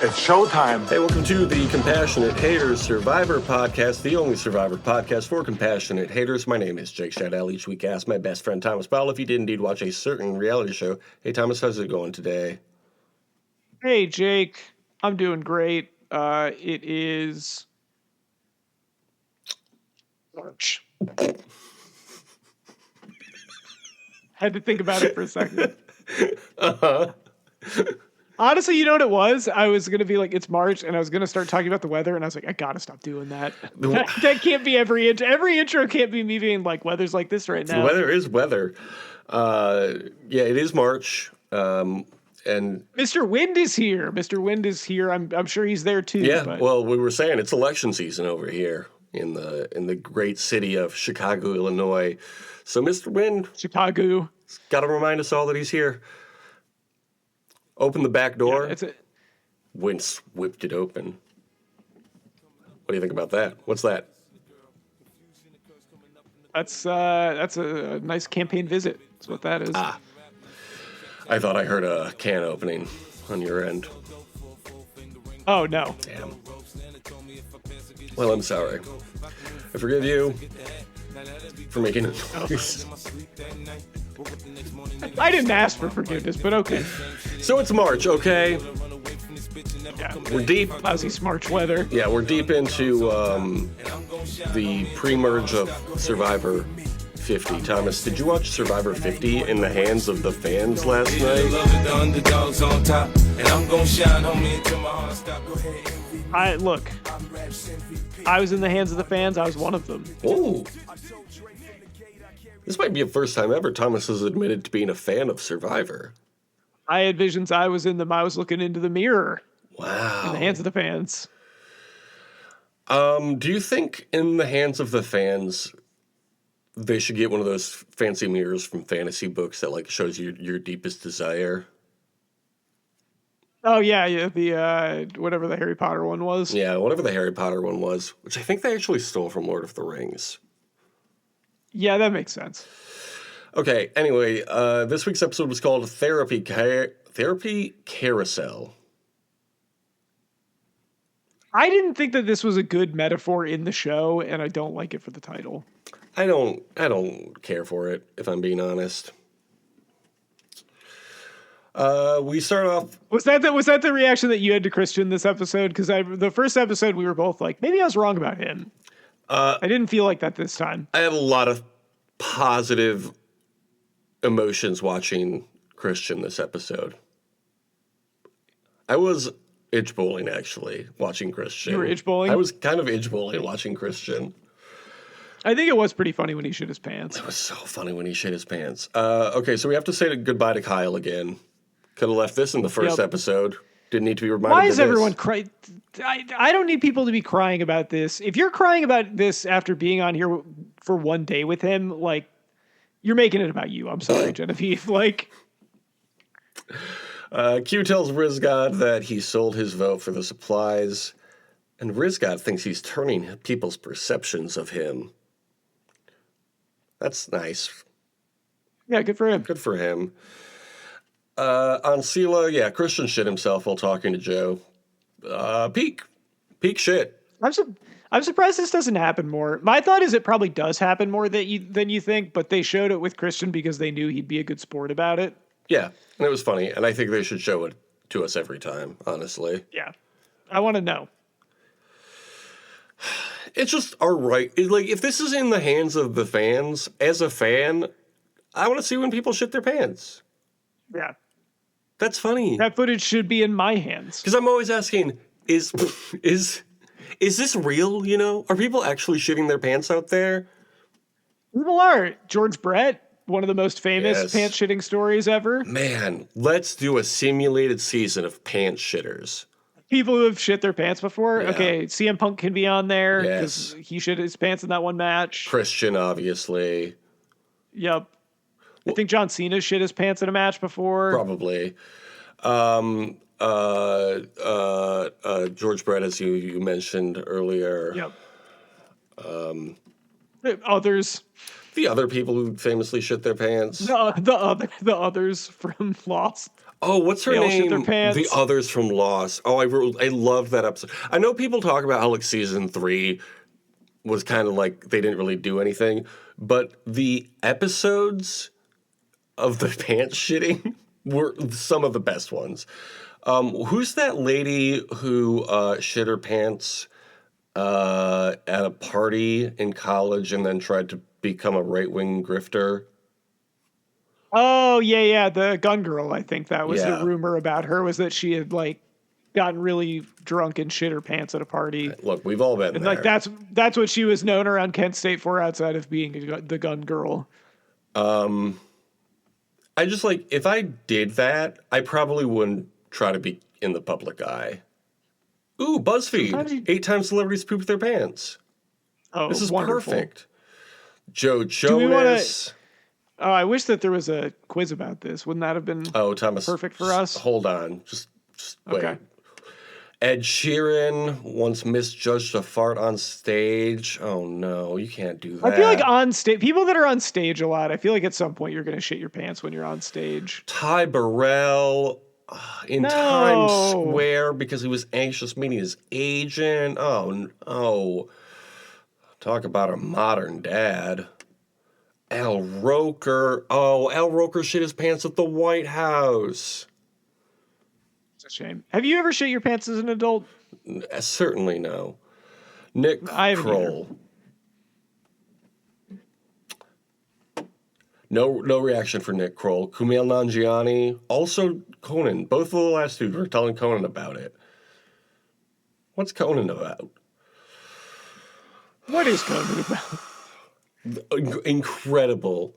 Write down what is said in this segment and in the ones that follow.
It's showtime. Hey, welcome to the Compassionate Haters Survivor Podcast, the only Survivor podcast for compassionate haters. My name is Jake Shadell. Each week I ask my best friend Thomas Powell if he did indeed watch a certain reality show. Hey, Thomas, how's it going today? Hey, Jake. I'm doing great. It is March. Had to think about it for a second. Uh-huh. Honestly, you know what it was? I was going to be like, it's March, and I was going to start talking about the weather, and I was like, I got to stop doing that. That can't be every intro. Every intro can't be me being like, weather's like this right now. The weather is weather. Yeah, it is March. And Mr. Wind is here. Mr. Wind is here. I'm sure he's there too. yeah, but well, we were saying it's election season over here in the great city of Chicago, Illinois. So Mr. Wind, Chicago, got to remind us all that he's here. Open the back door. Yeah, Wind whipped it open. What do you think about that? What's that? That's a nice campaign visit. That's what that is. Ah. I thought I heard a can opening on your end. Oh, no. Damn. Well, I'm sorry. I forgive you for making a noise. I didn't ask for forgiveness, but okay. So it's March, okay? Yeah. We're deep. Lousy March weather. Yeah, we're deep into the pre-merge of Survivor 50. Thomas, did you watch Survivor 50 in the hands of the fans last night? I was in the hands of the fans. I was one of them. Oh. This might be the first time ever Thomas has admitted to being a fan of Survivor. I had visions. I was in them. I was looking into the mirror. Wow. In the hands of the fans. Do you think in the hands of the fans, they should get one of those fancy mirrors from fantasy books that like shows you your deepest desire? Oh, yeah, the whatever the Harry Potter one was. Yeah, whatever the Harry Potter one was, which I think they actually stole from Lord of the Rings. Yeah, that makes sense. Okay, anyway, this week's episode was called Therapy Carousel. I didn't think that this was a good metaphor in the show, and I don't like it for the title. I don't care for it, if I'm being honest. We start off. Was that the reaction that you had to Christian this episode? Because the first episode we were both like, maybe I was wrong about him. I didn't feel like that this time. I had a lot of positive emotions watching Christian this episode. I was itch bowling actually watching Christian. You were itch bowling? I was kind of itch bowling watching Christian. I think it was pretty funny when he shit his pants. It was so funny when he shit his pants. Okay, so we have to say goodbye to Kyle again. Could have left this in the first episode. Didn't need to be reminded. Why is everyone crying? I don't need people to be crying about this. If you're crying about this after being on here for one day with him, like, you're making it about you. I'm sorry, Genevieve. Like, Q tells Rizgod that he sold his vote for the supplies, and Rizgod thinks he's turning people's perceptions of him. That's nice. Yeah, good for him. Good for him. On Sela, yeah, Christian shit himself while talking to Joe. Peak shit. I'm surprised this doesn't happen more. My thought is it probably does happen more than you think, but they showed it with Christian because they knew he'd be a good sport about it. Yeah, and it was funny, and I think they should show it to us every time, honestly. Yeah, I want to know. It's just our right. Like, if this is in the hands of the fans, as a fan, I want to see when people shit their pants. Yeah. That's funny. That footage should be in my hands. Because I'm always asking, is this real, you know? Are people actually shitting their pants out there? People are. George Brett, one of the most famous pants shitting stories ever. Man, let's do a simulated season of pants shitters. People who have shit their pants before. Yeah. Okay, CM Punk can be on there because he shit his pants in that one match. Christian, obviously. Yep. I think John Cena shit his pants in a match before. Probably. George Brett, as you mentioned earlier. Yep. Others. The other people who famously shit their pants. The others from Lost. Oh, what's her They all name? shit their pants. The others from Lost. Oh, I love that episode. I know people talk about how like season 3 was kind of like they didn't really do anything, but the episodes of the pants shitting were some of the best ones. Who's that lady who shit her pants at a party in college and then tried to become a right-wing grifter? Oh, yeah, the gun girl, I think that was Yeah. the rumor about her, was that she had, like, gotten really drunk and shit her pants at a party. Look, we've all been And, there. like, that's what she was known around Kent State for outside of being the gun girl. I just, like, if I did that, I probably wouldn't try to be in the public eye. Ooh, BuzzFeed. 8 times celebrities poop their pants. Oh, This is wonderful. perfect. Joe we wanna- Jonas. Oh, I wish that there was a quiz about this. Wouldn't that have been Thomas. perfect for just us? Hold on. Just wait. Okay. Ed Sheeran once misjudged a fart on stage. Oh, no. You can't do that. I feel like on stage, people that are on stage a lot, I feel like at some point you're going to shit your pants when you're on stage. Ty Burrell in No. Times Square because he was anxious meeting his agent. Oh, no. Talk about a modern dad. Al Roker. Oh, Al Roker shit his pants at the White House. It's a shame. Have you ever shit your pants as an adult? Certainly no. Nick I haven't Kroll. No reaction for Nick Kroll. Kumail Nanjiani. Also Conan. Both of the last two were telling Conan about it. What's Conan about? What is Conan about? Incredible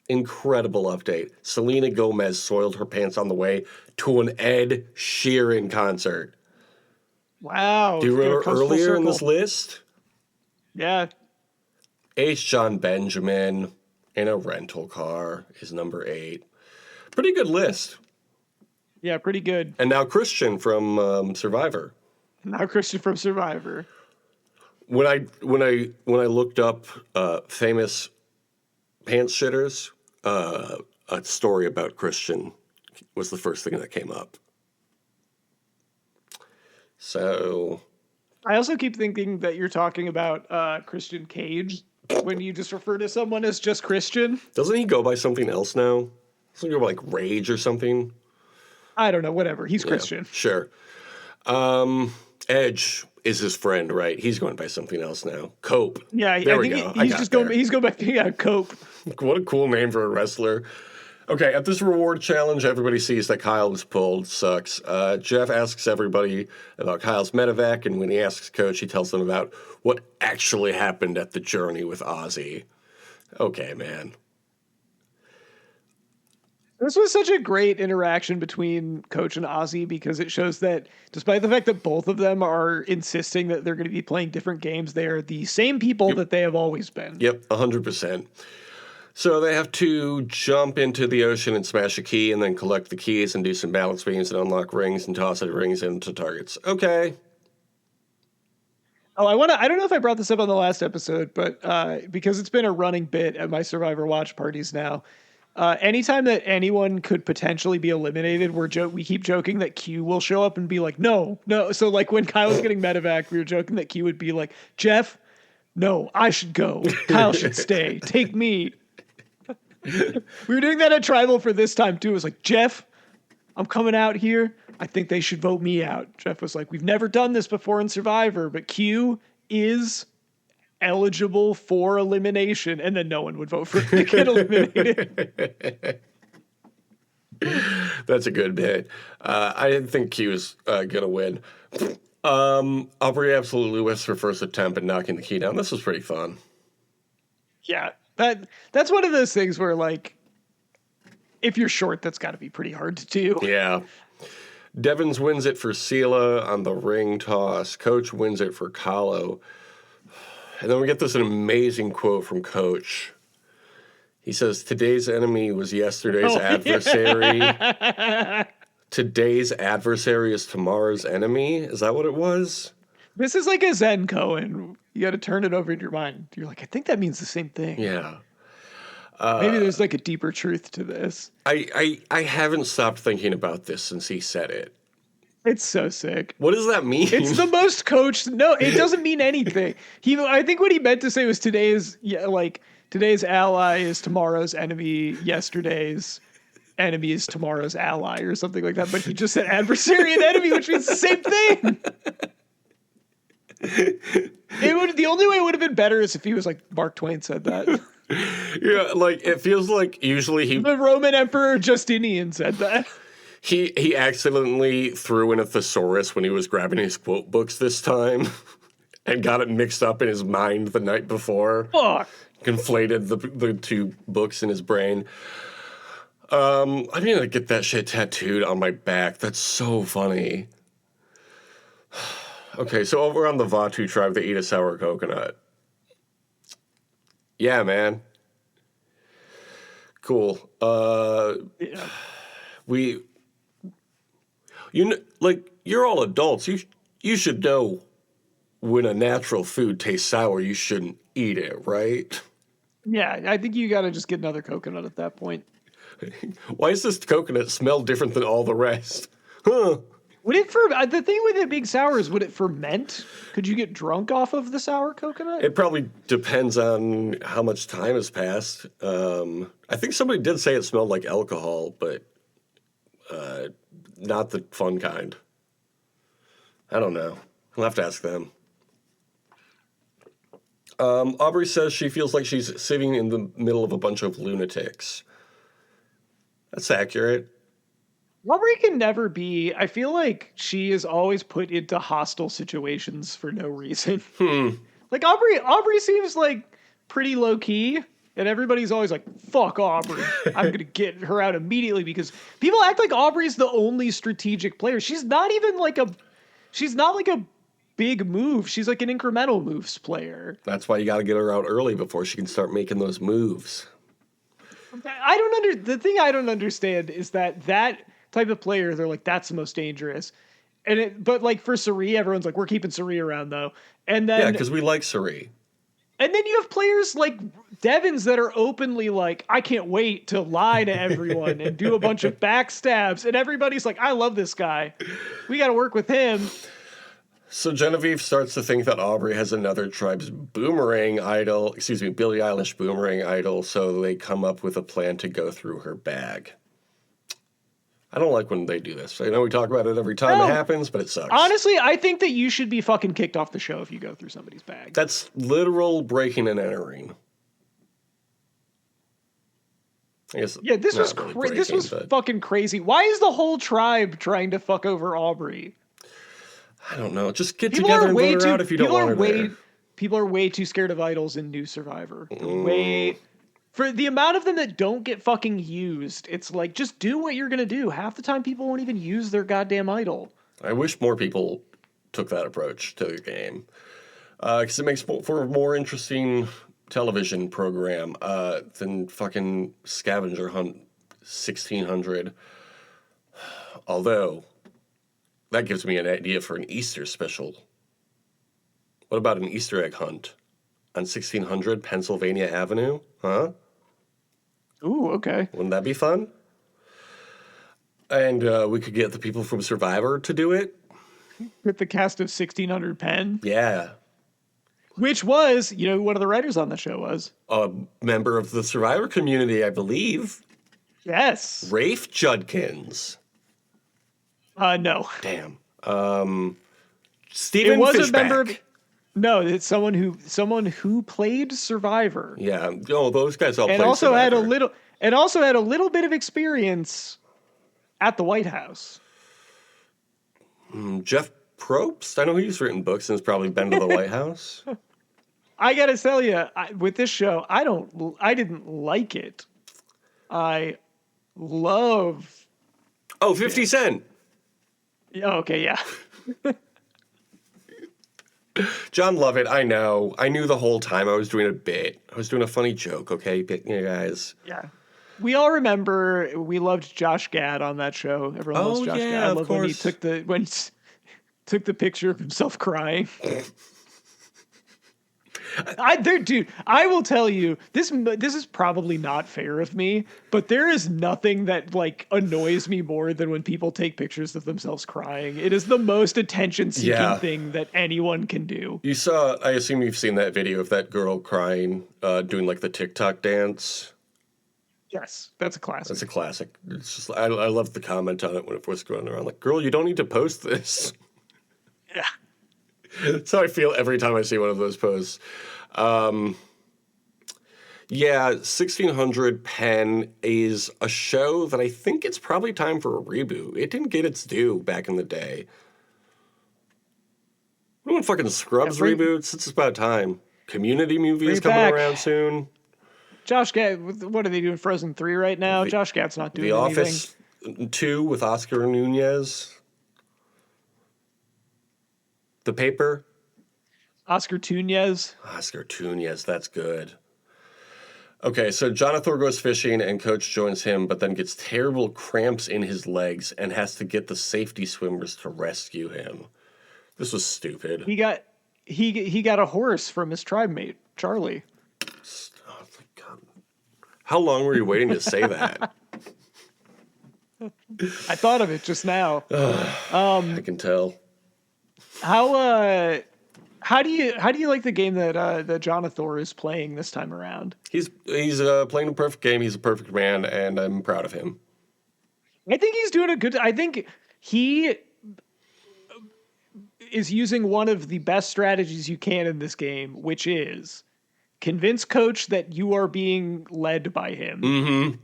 update. Selena Gomez soiled her pants on the way to an Ed Sheeran concert. Wow. Do you remember it comes full earlier in this circle. list? Yeah. H. John Benjamin in a rental car is number 8. Pretty good list. Yeah, pretty good. And now Christian from Survivor. Now Christian from Survivor. When I looked up famous pants shitters, a story about Christian was the first thing that came up. So I also keep thinking that you're talking about Christian Cage when you just refer to someone as just Christian. doesn't he go by something else now? Doesn't he go by like Rage or something? I don't know, whatever. He's Yeah, Christian. sure. Edge is his friend, right? He's going by something else now. Cope. Yeah, There I we think go. he's going back to Cope. What a cool name for a wrestler. Okay, at this reward challenge, everybody sees that Kyle was pulled. Sucks. Jeff asks everybody about Kyle's medevac, and when he asks Coach, he tells them about what actually happened at the journey with Ozzy. Okay, man. This was such a great interaction between Coach and Ozzy because it shows that despite the fact that both of them are insisting that they're going to be playing different games, they are the same people that they have always been. Yep, 100%. So they have to jump into the ocean and smash a key and then collect the keys and do some balance beams and unlock rings and toss the rings into targets. Okay. Oh, I don't know if I brought this up on the last episode, but because it's been a running bit at my Survivor watch parties now, anytime that anyone could potentially be eliminated, we keep joking that Q will show up and be like, no. So like when Kyle was getting medevac, we were joking that Q would be like, Jeff, no, I should go. Kyle should stay. Take me. We were doing that at Tribal for this time too. It was like, Jeff, I'm coming out here. I think they should vote me out. Jeff was like, we've never done this before in Survivor, but Q is eligible for elimination. And then no one would vote for him to get eliminated. That's a good bit. I didn't think Q was going to win. Aubrey absolutely whiffs her first attempt at knocking the key down. This was pretty fun. Yeah, that's one of those things where, like, if you're short, that's got to be pretty hard to do. Yeah. Devins wins it for Sela on the ring toss. Coach wins it for Kahlo. And then we get this amazing quote from Coach. He says, today's enemy was yesterday's adversary. Yeah. Today's adversary is tomorrow's enemy. Is that what it was? This is like a Zen koan. You got to turn it over in your mind. You're like, I think that means the same thing. Yeah. Maybe there's like a deeper truth to this. I haven't stopped thinking about this since he said it. It's so sick. What does that mean? It's the most coached. No, it doesn't mean anything. I think what he meant to say was today's ally is tomorrow's enemy. Yesterday's enemy is tomorrow's ally, or something like that. But he just said adversary and enemy, which means the same thing. The only way it would have been better is if he was like Mark Twain said that. Yeah, like it feels like usually the Roman Emperor Justinian said that. He accidentally threw in a thesaurus when he was grabbing his quote books this time and got it mixed up in his mind the night before. Fuck. Conflated the two books in his brain. I'm gonna get that shit tattooed on my back. That's so funny. Okay, so over on the Vatu tribe, they eat a sour coconut. Yeah, man. Cool. Yeah. You're all adults. You should know when a natural food tastes sour, you shouldn't eat it, right? Yeah, I think you got to just get another coconut at that point. Why does this coconut smell different than all the rest? Huh? Would it the thing with it being sour is, would it ferment? Could you get drunk off of the sour coconut? It probably depends on how much time has passed. I think somebody did say it smelled like alcohol, but not the fun kind. I don't know. I'll have to ask them. Aubrey says she feels like she's sitting in the middle of a bunch of lunatics. That's accurate. Aubrey can never be. I feel like she is always put into hostile situations for no reason. Like Aubrey seems like pretty low key, and everybody's always like, "Fuck Aubrey! I'm gonna get her out immediately," because people act like Aubrey's the only strategic player. She's not even like a. She's not like a big move. She's like an incremental moves player. That's why you got to get her out early before she can start making those moves. The thing I don't understand is that type of player, they're like, that's the most dangerous. But like for Suri, everyone's like, we're keeping Suri around though. And then yeah, because we like Suri. And then you have players like Devins that are openly like, I can't wait to lie to everyone and do a bunch of backstabs. And everybody's like, I love this guy. We got to work with him. So Genevieve starts to think that Aubrey has another tribe's Billie Eilish boomerang idol, so they come up with a plan to go through her bag. I don't like when they do this. I know we talk about it every time it happens, but it sucks. Honestly, I think that you should be fucking kicked off the show if you go through somebody's bag. That's literal breaking and entering. I guess this was fucking crazy. Why is the whole tribe trying to fuck over Aubrey? I don't know. Just get together and vote her out if you don't want her there. People are way too scared of idols in New Survivor. For the amount of them that don't get fucking used, it's like, just do what you're going to do. Half the time, people won't even use their goddamn idol. I wish more people took that approach to the game. Because it makes for a more interesting television program than fucking Scavenger Hunt 1600. Although, that gives me an idea for an Easter special. What about an Easter egg hunt on 1600 Pennsylvania Avenue? Huh? Ooh, okay. Wouldn't that be fun? And we could get the people from Survivor to do it. With the cast of 1600 Penn? Yeah. Which was, one of the writers on the show was? A member of the Survivor community, I believe. Yes. Rafe Judkins. No. Damn. Stephen it was Fishback. A member of, no, it's someone who played Survivor. Yeah. Oh, those guys all played also Survivor. had a little bit of experience at the White House. Jeff Probst? I know he's written books and has probably been to the White House. I gotta tell you, with this show, I didn't like it. I love. Oh, 50 Cent. Okay, yeah. John Lovett, I know. I knew the whole time I was doing a bit. I was doing a funny joke, okay, guys? Yeah. We all remember we loved Josh Gad on that show. Everyone loves Josh Gad. I love when he took the picture of himself crying. Dude, I will tell you this. This is probably not fair of me, but there is nothing that like annoys me more than when people take pictures of themselves crying. It is the most attention-seeking Yeah. thing that anyone can do. You saw, I assume you've seen that video of that girl crying, doing like the TikTok dance. Yes, that's a That's a classic. classic. It's just, I love the comment on it when it was going around. Like, girl, you don't need to post this. Yeah. That's how I feel every time I see one of those posts. Yeah, 1600 Penn is a show that I think it's probably time for a reboot. It didn't get its due back in the day. We want fucking Scrubs Yeah, reboots. It's about time. Community movie bring is it coming back. around soon. Josh Gad, what are they doing? Frozen 3 right now? Josh Gad's not doing The anything. Office 2 with Oscar Nunez. The Paper. Oscar Tunez. Oscar Nunez, that's good. Okay, so Jonathan goes fishing and Coach joins him, but then gets terrible cramps in his legs and has to get the safety swimmers to rescue him. This was stupid. He got a horse from his tribe mate, Charlie. Oh, my God. How long were you waiting to say that? I thought of it just now. I can tell. How do you like the game that Jonathan is playing this time around? He's playing a perfect game. He's a perfect man, and I'm proud of him. I think he's doing a good. I think he is using one of the best strategies you can in this game, which is convince Coach that you are being led by him. Mm-hmm.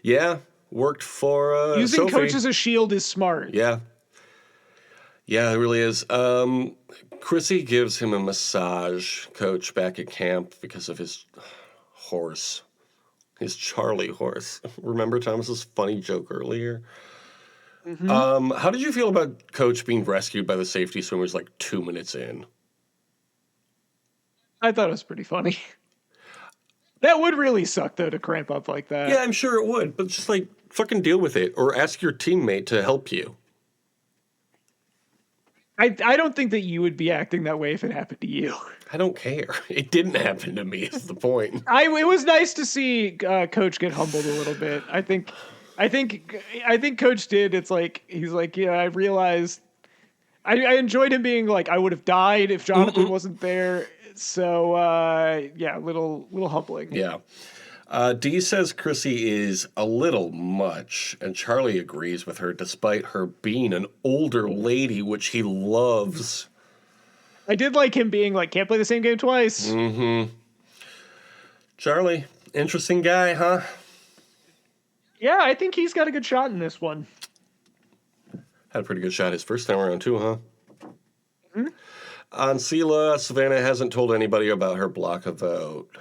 Yeah, worked for using Sophie. Coach as a shield is smart. Yeah. Yeah, it really is. Chrissy gives him a massage, Coach, back at camp because of his horse. His Charlie horse. Remember Thomas's funny joke earlier? Mm-hmm. How did you feel about Coach being rescued by the safety swimmers like 2 minutes in? I thought it was pretty funny. That would really suck, though, to cramp up like that. Yeah, I'm sure it would, but just like fucking deal with it or ask your teammate to help you. I don't think that you would be acting that way if it happened to you. I don't care. It didn't happen to me, is the point. It was nice to see Coach get humbled a little bit. I think Coach did. It's like, he's like, yeah, I realized I enjoyed him being like, I would have died if Jonathan wasn't there. So, yeah, little humbling. Yeah. Dee says Chrissy is a little much, and Charlie agrees with her despite her being an older lady, which he loves. I did like him being like, can't play the same game twice. Mm-hmm. Charlie, interesting guy, huh? Yeah, I think he's got a good shot in this one. Had a pretty good shot his first time around, too, huh? Mm-hmm. On Sela, Savannah hasn't told anybody about her block a vote.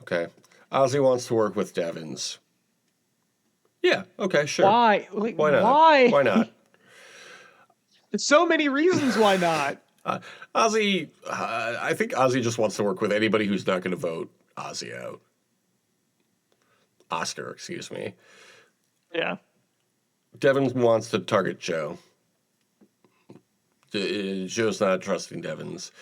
Okay. Ozzy wants to work with Devins. Yeah, okay, sure. Why? Like, why not? Why? Why not? So many reasons why not. Ozzy, I think Ozzy just wants to work with anybody who's not going to vote Ozzy out. Oscar, excuse me. Yeah. Devin wants to target Joe. Joe's not trusting Devins.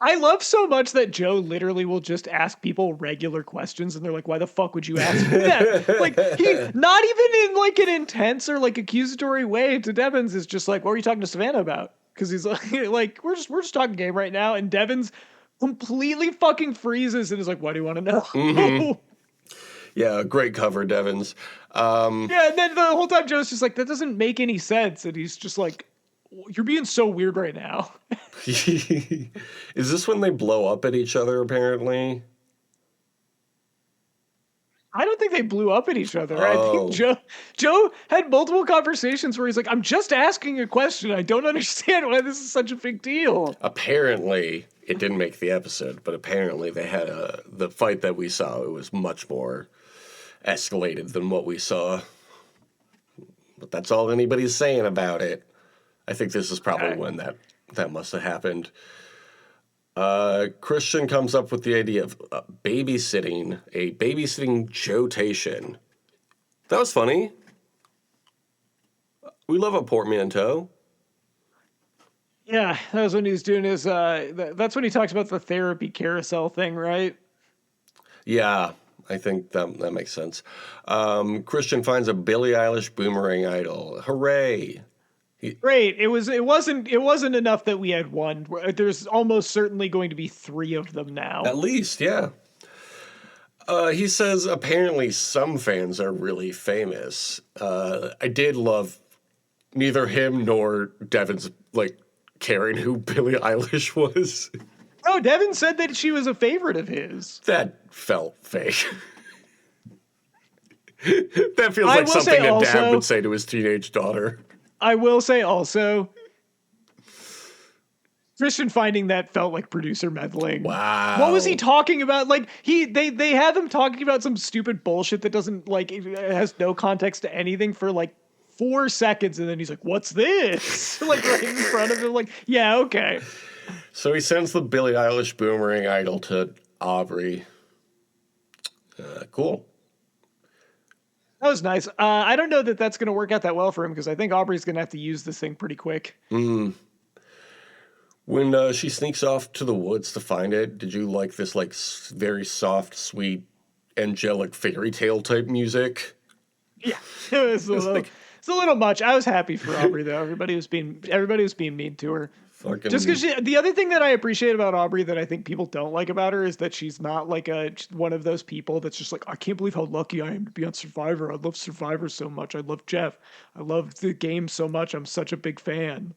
I love so much that Joe literally will just ask people regular questions and they're like, why the fuck would you ask me that? Like, he, not even in like an intense or like accusatory way to Devins, is just like, what were you talking to Savannah about? Because he's like, we're just talking game right now. And Devins completely fucking freezes and is like, why do you want to know? Mm-hmm. Yeah, great cover, Devins. Yeah, and then the whole time Joe's just like, that doesn't make any sense. And he's just like, you're being so weird right now. Is this when they blow up at each other, apparently? I don't think they blew up at each other. Oh. I think Joe had multiple conversations where he's like, I'm just asking a question. I don't understand why this is such a big deal. Apparently, it didn't make the episode, but apparently they had the fight that we saw, it was much more escalated than what we saw. But that's all anybody's saying about it. I think this is probably when that must have happened. Christian comes up with the idea of babysitting Joe-tation. That was funny. We love a portmanteau. Yeah, that was when he was doing his. That's when he talks about the therapy carousel thing, right? Yeah, I think that makes sense. Christian finds a Billie Eilish boomerang idol. Hooray! Great. It wasn't enough that we had one. There's almost certainly going to be three of them now. At least, yeah. He says apparently some fans are really famous. I did love neither him nor Devin's like caring who Billie Eilish was. Oh, Devin said that she was a favorite of his. That felt fake. That feels I like will something say a dad also- would say to his teenage daughter. I will say also, Christian finding that felt like producer meddling. Wow. What was he talking about? Like they have him talking about some stupid bullshit that doesn't like it has no context to anything for like 4 seconds, and then he's like, "What's this?" like right in front of him. Like, yeah, okay. So he sends the Billie Eilish boomerang idol to Aubrey. Cool. That was nice. I don't know that that's going to work out that well for him because I think Aubrey's going to have to use this thing pretty quick. When she sneaks off to the woods to find it, did you like this like very soft, sweet, angelic fairy tale type music? Yeah, it was it's a little much. I was happy for Aubrey though. Everybody was being mean to her. Fucking Just because the other thing that I appreciate about Aubrey that I think people don't like about her is that she's not like one of those people that's just like, I can't believe how lucky I am to be on Survivor. I love Survivor so much. I love Jeff. I love the game so much. I'm such a big fan.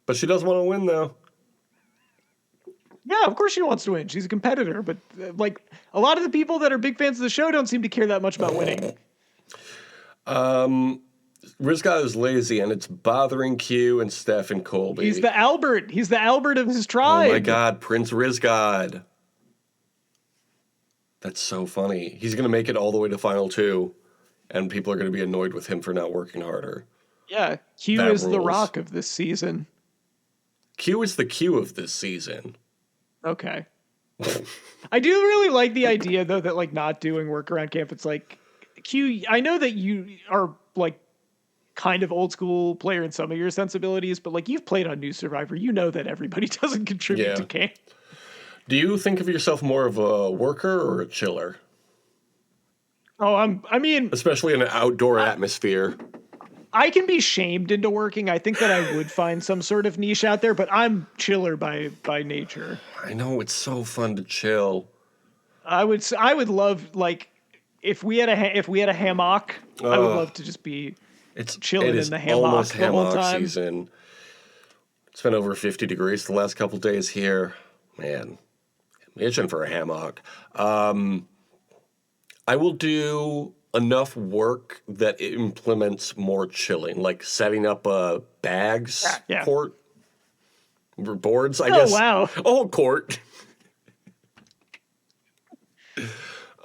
But she does want to win though. Yeah, of course she wants to win. She's a competitor, but like a lot of the people that are big fans of the show don't seem to care that much about winning. Rizga is lazy and it's bothering Q and Steph and Colby. He's the Albert. He's the Albert of his tribe. Oh my God, Prince Rizgod. That's so funny. He's going to make it all the way to Final 2, and people are going to be annoyed with him for not working harder. Yeah, Q That is the rules. Rock of this season. Q is the Q of this season. Okay. I do really like the idea though that like not doing work around camp. It's like Q. I know that you are like kind of old school player in some of your sensibilities, but like you've played on New Survivor, you know that everybody doesn't contribute Yeah. to camp. Do you think of yourself more of a worker or a chiller? Oh, I mean, Especially in an outdoor atmosphere. I can be shamed into working. I think that I would find some sort of niche out there, but I'm chiller by nature. I know, it's so fun to chill. I would love like if we had a hammock, I would love to just be chilling in the hammock almost the whole hammock time. season. It's been over 50 degrees the last couple days here. Man, I'm itching for a hammock. I will do enough work that it implements more chilling, like setting up bags Yeah. court or boards, I guess. Wow. Oh, court.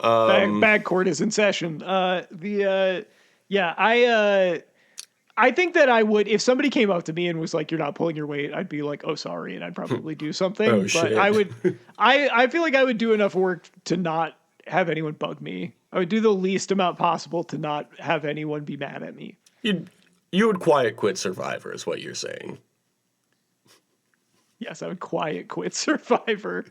Bag court is in session. I think that I would, if somebody came up to me and was like, "You're not pulling your weight," I'd be like, "Oh, sorry," and I'd probably do something. Oh, but shit. I would, I feel like I would do enough work to not have anyone bug me. I would do the least amount possible to not have anyone be mad at me. You would quiet quit Survivor, is what you're saying. Yes, I would quiet quit Survivor.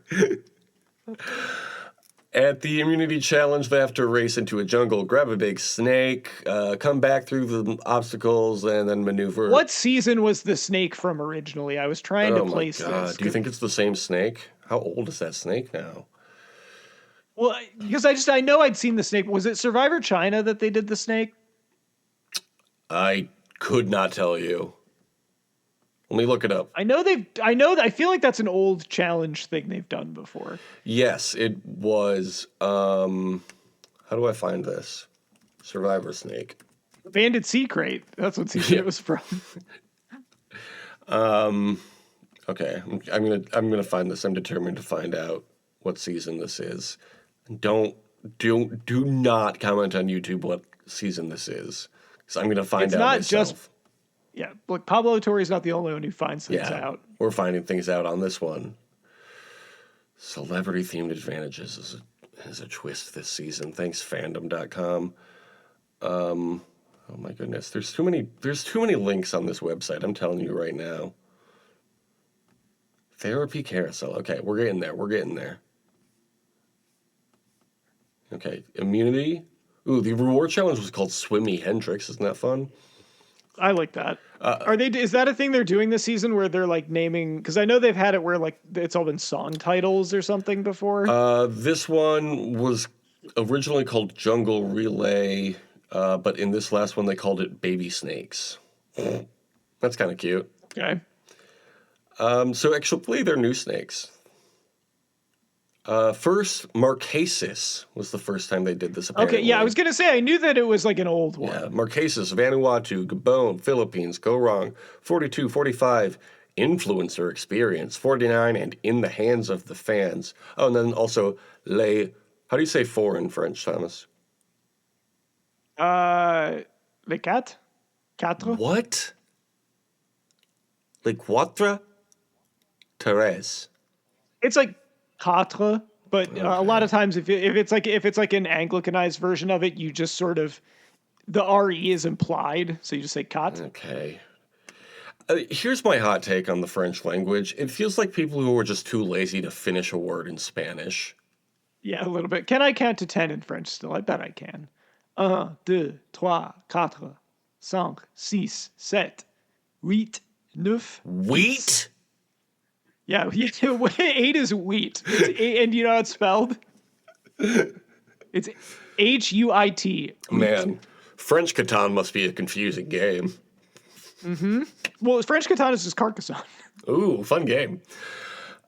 At the immunity challenge, they have to race into a jungle, grab a big snake, come back through the obstacles, and then maneuver. What season was the snake from originally? I was trying to Oh my place God. this. Do you think it's the same snake? How old is that snake now? Well, because I know I'd seen the snake. Was it Survivor China that they did the snake? I could not tell you. Let me look it up. I feel like that's an old challenge thing they've done before. Yes, it was. How do I find this? Survivor Snake. Banded Sea Crate. That's what season it was from. Okay, I'm gonna find this. I'm determined to find out what season this is. Do not comment on YouTube what season this is, because I'm gonna find It's out not myself. just. Yeah, look, Pablo Torre's not the only one who finds things out. We're finding things out on this one. Celebrity-themed advantages is a twist this season. Thanks, fandom.com. Oh my goodness. There's too many links on this website, I'm telling you right now. Therapy carousel. Okay, we're getting there. We're getting there. Okay, immunity. Ooh, the reward challenge was called Swimmy Hendrix. Isn't that fun? I like that. Is that a thing they're doing this season where they're like naming? Because I know they've had it where like it's all been song titles or something before. This one was originally called Jungle Relay, but in this last one they called it Baby Snakes. That's kind of cute. Okay. So actually they're new snakes. First, Marquesas was the first time they did this, apparently. Okay, yeah, I was going to say, I knew that it was like an old one. Yeah, Marquesas, Vanuatu, Gabon, Philippines, Go Wrong, 42, 45, Influencer Experience, 49, and In the Hands of the Fans. Oh, and then also, how do you say four in French, Thomas? Les quatre? Quatre? What? Les quatre? Thérèse. It's like quatre, but Okay. a lot of times if it's like an Anglicanized version of it, you just sort of the re is implied, so you just say quatre. Okay. Here's my hot take on the French language. It feels like people who are just too lazy to finish a word in Spanish. Yeah, a little bit. Can I count to 10 in French still? I bet I can. 1, 2, 3, 4, 5, 6, 7, 8, 9. Wheat? Yeah, 8 is wheat. It's and you know how it's spelled? It's Huit. Man, French Catan must be a confusing game. Mm-hmm. Well, French Catan is just Carcassonne. Ooh, fun game.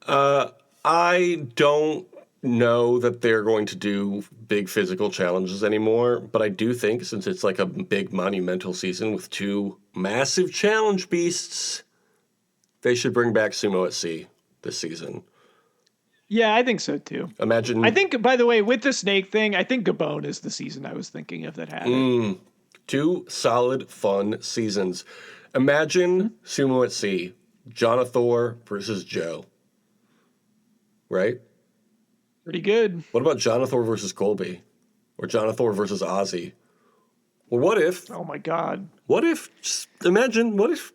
I don't know that they're going to do big physical challenges anymore, but I do think since it's like a big monumental season with two massive challenge beasts, they should bring back Sumo at Sea this season. Yeah, I think so too. Imagine. I think, by the way, with the snake thing, I think Gabon is the season I was thinking of that had it. Two solid, fun seasons. Imagine Sumo at Sea, Jonathor versus Joe. Right? Pretty good. What about Jonathor versus Colby? Or Jonathor versus Ozzy? Well, what if... Oh my god. Just imagine, what if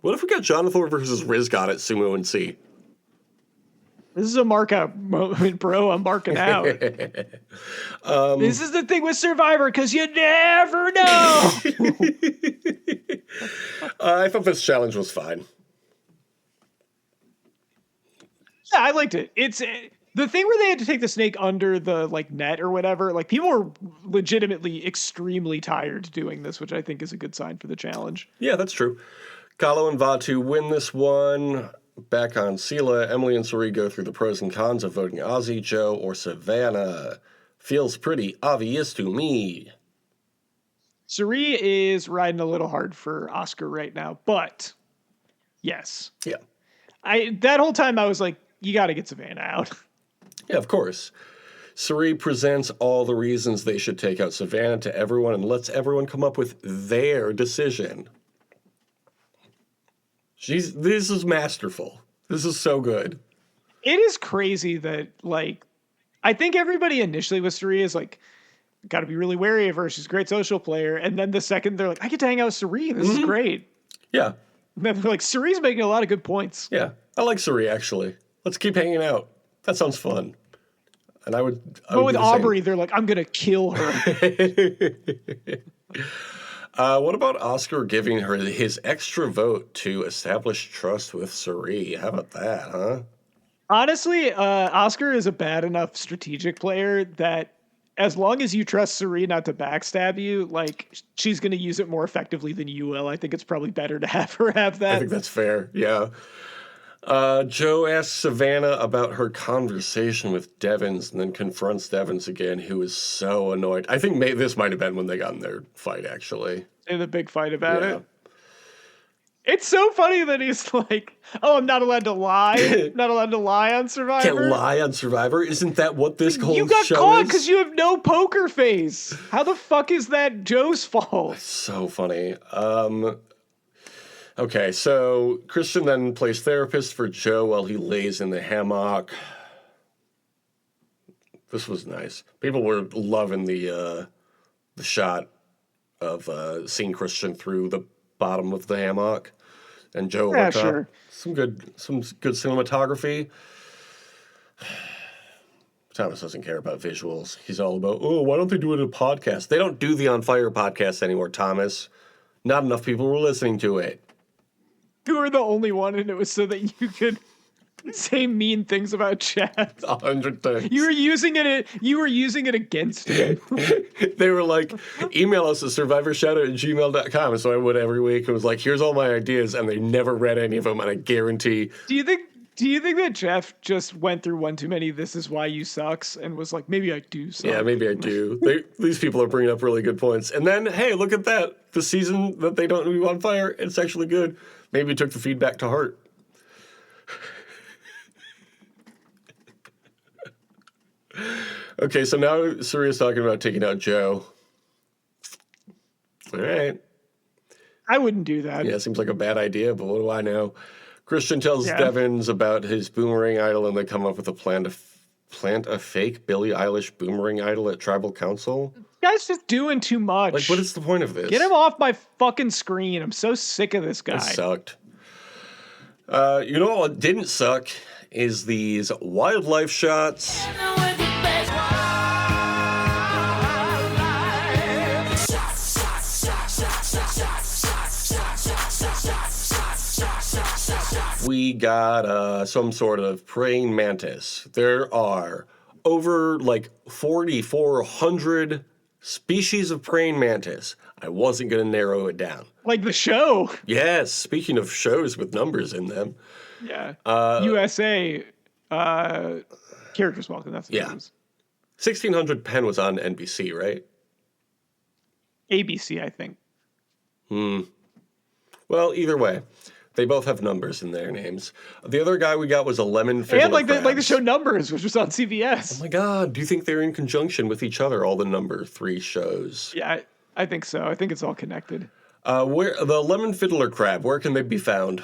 we got Jonathor versus Rizgod at Sumo and Sea? This is a mark out moment, bro. I'm marking out. This is the thing with Survivor, because you never know. I thought this challenge was fine. Yeah, I liked it. It's the thing where they had to take the snake under the like net or whatever. Like people were legitimately extremely tired doing this, which I think is a good sign for the challenge. Yeah, that's true. Kalo and Vatu win this one. Back on Sela, Emily and Suri go through the pros and cons of voting Ozzy, Joe, or Savannah. Feels pretty obvious to me. Suri is riding a little hard for Oscar right now, but yes. Yeah. That whole time I was like, you got to get Savannah out. Yeah, of course. Suri presents all the reasons they should take out Savannah to everyone and lets everyone come up with their decision. This is masterful. This is so good. It is crazy that, like, I think everybody initially with Suri is like, got to be really wary of her. She's a great social player. And then the second they're like, I get to hang out with Suri. This is great. Yeah. And then they're like, Suri's making a lot of good points. Yeah. I like Suri, actually. Let's keep hanging out. That sounds fun. And I would But with do the Aubrey, same. they're like, I'm going to kill her. What about Oscar giving her his extra vote to establish trust with Suri? How about that, huh? Honestly, Oscar is a bad enough strategic player that as long as you trust Suri not to backstab you, like, she's going to use it more effectively than you will. I think it's probably better to have her have that. I think that's fair, yeah. Joe asks Savannah about her conversation with Devins and then confronts Devins again, who is so annoyed. I think this might have been when they got in their fight, actually. In the big fight about Yeah. it. It's so funny that he's like, oh, I'm not allowed to lie. Not allowed to lie on Survivor. Can't lie on Survivor? Isn't that what this whole show is? You got caught because you have no poker face. How the fuck is that Joe's fault? So funny. Okay, so Christian then plays therapist for Joe while he lays in the hammock. This was nice. People were loving the shot of seeing Christian through the bottom of the hammock. and Joe Yeah, on top. sure. Some good cinematography. Thomas doesn't care about visuals. He's all about, oh, why don't they do it in a podcast? They don't do the On Fire podcast anymore, Thomas. Not enough people were listening to it. You were the only one, and it was so that you could say mean things about Chad. 100 times. You were using it against him. They were like, email us at survivorshoutout@gmail.com. And so I would every week and was like, here's all my ideas. And they never read any of them. And I guarantee. Do you think that Jeff just went through one too many "this is why you sucks" and was like, maybe I do suck? Yeah, maybe I do. These people are bringing up really good points. And then, hey, look at that. The season that they don't do On Fire, it's actually good. Maybe took the feedback to heart. Okay, so now Surya's talking about taking out Joe. All right. I wouldn't do that. Yeah, seems like a bad idea, but what do I know? Christian tells Devins about his boomerang idol, and they come up with a plan to plant a fake Billie Eilish boomerang idol at tribal council. This guy's just doing too much. Like, what is the point of this? Get him off my fucking screen. I'm so sick of this guy. It sucked. You know what didn't suck is these wildlife shots. We got some sort of praying mantis. There are over like 4,400 species of praying mantis. I wasn't going to narrow it down. Like the show. Yes, speaking of shows with numbers in them. Yeah. USA Characters Welcome. That's what it was. 1600 Penn was on NBC, right? ABC, I think. Well, either way. They both have numbers in their names. The other guy we got was a lemon fiddler And like the crabs. show Numbers, which was on CBS. Oh my God! Do you think they're in conjunction with each other? All the number 3 shows. Yeah, I think so. I think it's all connected. Where the lemon fiddler crab? Where can they be found?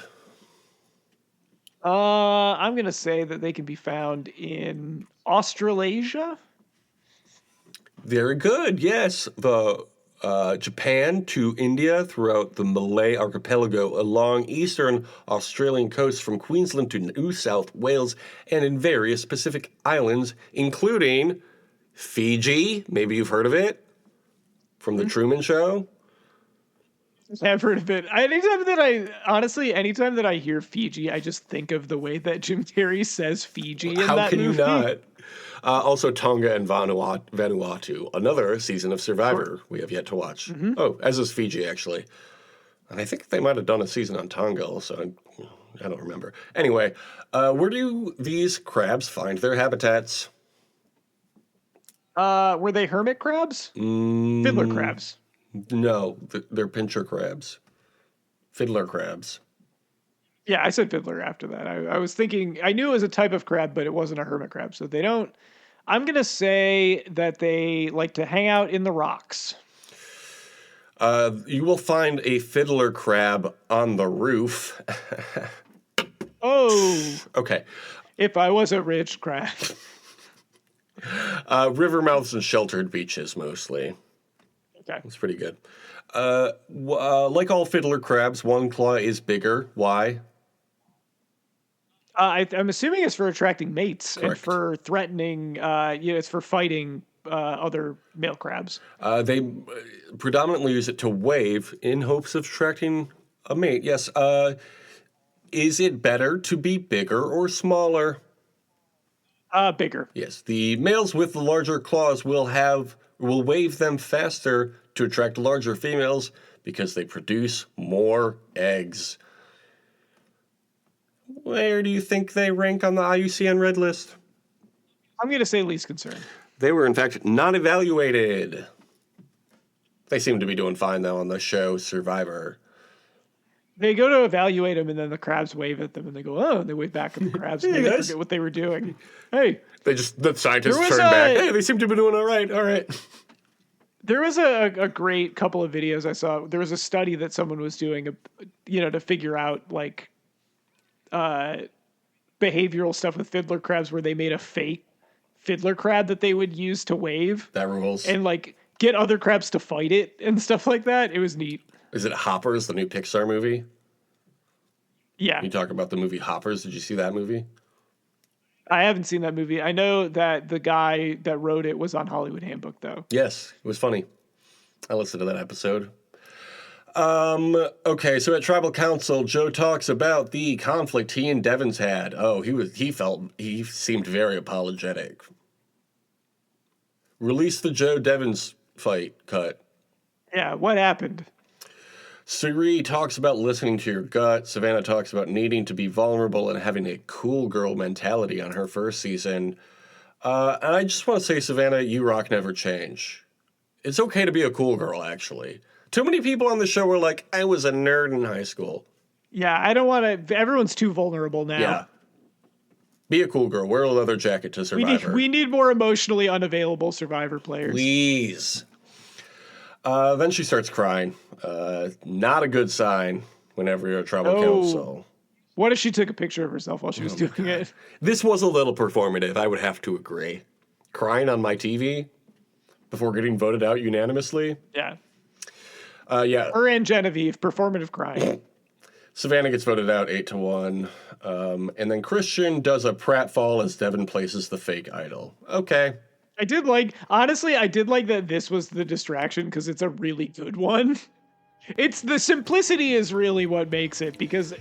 I'm gonna say that they can be found in Australasia. Very good. Yes, the Japan to India, throughout the Malay archipelago, along eastern Australian coasts from Queensland to New South Wales, and in various Pacific islands, including Fiji. Maybe you've heard of it from the Truman Show. I've heard of it. Anytime that I hear Fiji, I just think of the way that Jim Carrey says Fiji in How that can movie. you not? Also, Tonga and Vanuatu, another season of Survivor we have yet to watch. Oh, as is Fiji, actually. And I think they might have done a season on Tonga also. I don't remember. Anyway, where do these crabs find their habitats? Were they hermit crabs? Fiddler crabs. No, they're pincher crabs. Fiddler crabs. Yeah, I said fiddler after that. I was thinking, I knew it was a type of crab, but it wasn't a hermit crab. So they don't, I'm going to say that they like to hang out in the rocks. You will find a fiddler crab on the roof. Oh. Okay. If I was a rich crab. River mouths and sheltered beaches, mostly. Okay. It's pretty good. Like all fiddler crabs, one claw is bigger. Why? I'm assuming it's for attracting mates. Correct. And for threatening, it's for fighting other male crabs. They predominantly use it to wave in hopes of attracting a mate. Yes. Is it better to be bigger or smaller? Bigger. Yes. The males with the larger claws will wave them faster to attract larger females because they produce more eggs. Where do you think they rank on the IUCN Red List? I'm going to say least concern. They were, in fact, not evaluated. They seem to be doing fine, though, on the show Survivor. They go to evaluate them, and then the crabs wave at them, and they go, oh, and they wave back at the crabs, and Hey, they guys. forget what they were doing. Hey. The scientists There was turn back. Hey, they seem to be doing all right. All right. There was a great couple of videos I saw. There was a study that someone was doing, to figure out, like, behavioral stuff with fiddler crabs where they made a fake fiddler crab that they would use to wave. That rules. And, like, get other crabs to fight it and stuff like that. It was neat. Is it Hoppers, the new Pixar movie? Yeah. You talk about the movie Hoppers. Did you see that movie? I haven't seen that movie. I know that the guy that wrote it was on Hollywood Handbook, though. Yes, it was funny. I listened to that episode. Okay, so at Tribal Council, Joe talks about the conflict he and Devins had. Oh, he seemed very apologetic. Release the Joe Devins fight cut. Yeah, what happened? Siri talks about listening to your gut. Savannah talks about needing to be vulnerable and having a cool girl mentality on her first season. And I just want to say, Savannah, you rock, never change. It's okay to be a cool girl, actually. Too many people on the show were like, I was a nerd in high school. Yeah, I don't want to. Everyone's too vulnerable now. Yeah. Be a cool girl. Wear a leather jacket to Survivor. We need more emotionally unavailable Survivor players. Please. Then she starts crying. Not a good sign whenever you're at Tribal Council. What if she took a picture of herself while she was doing it? This was a little performative, I would have to agree. Crying on my TV before getting voted out unanimously. Yeah. Yeah. Her and Genevieve, performative crying. Savannah gets voted out 8-1. And then Christian does a pratfall as Devin places the fake idol. Okay. I did like that this was the distraction because it's a really good one. It's the simplicity is really what makes it, because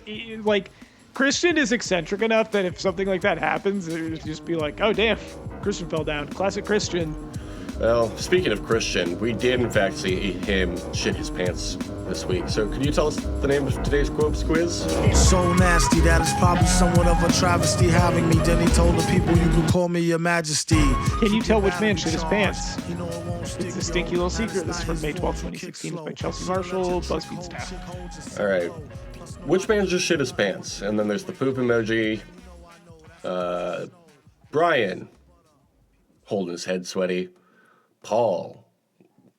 like Christian is eccentric enough that if something like that happens, it would just be like, oh damn, Christian fell down. Classic Christian. Well, speaking of Christian, we did in fact see him shit his pants this week. So could you tell us the name of today's Quobst quiz? So nasty that it's probably somewhat of a travesty having me. Then he told the people you could call me your majesty. Can you tell which man shit his pants? It's a stinky little secret. This is from May 12, 2016. It's by Chelsea Marshall, BuzzFeed staff. All right. Which man just shit his pants? And then there's the poop emoji. Brian, holding his head sweaty. Paul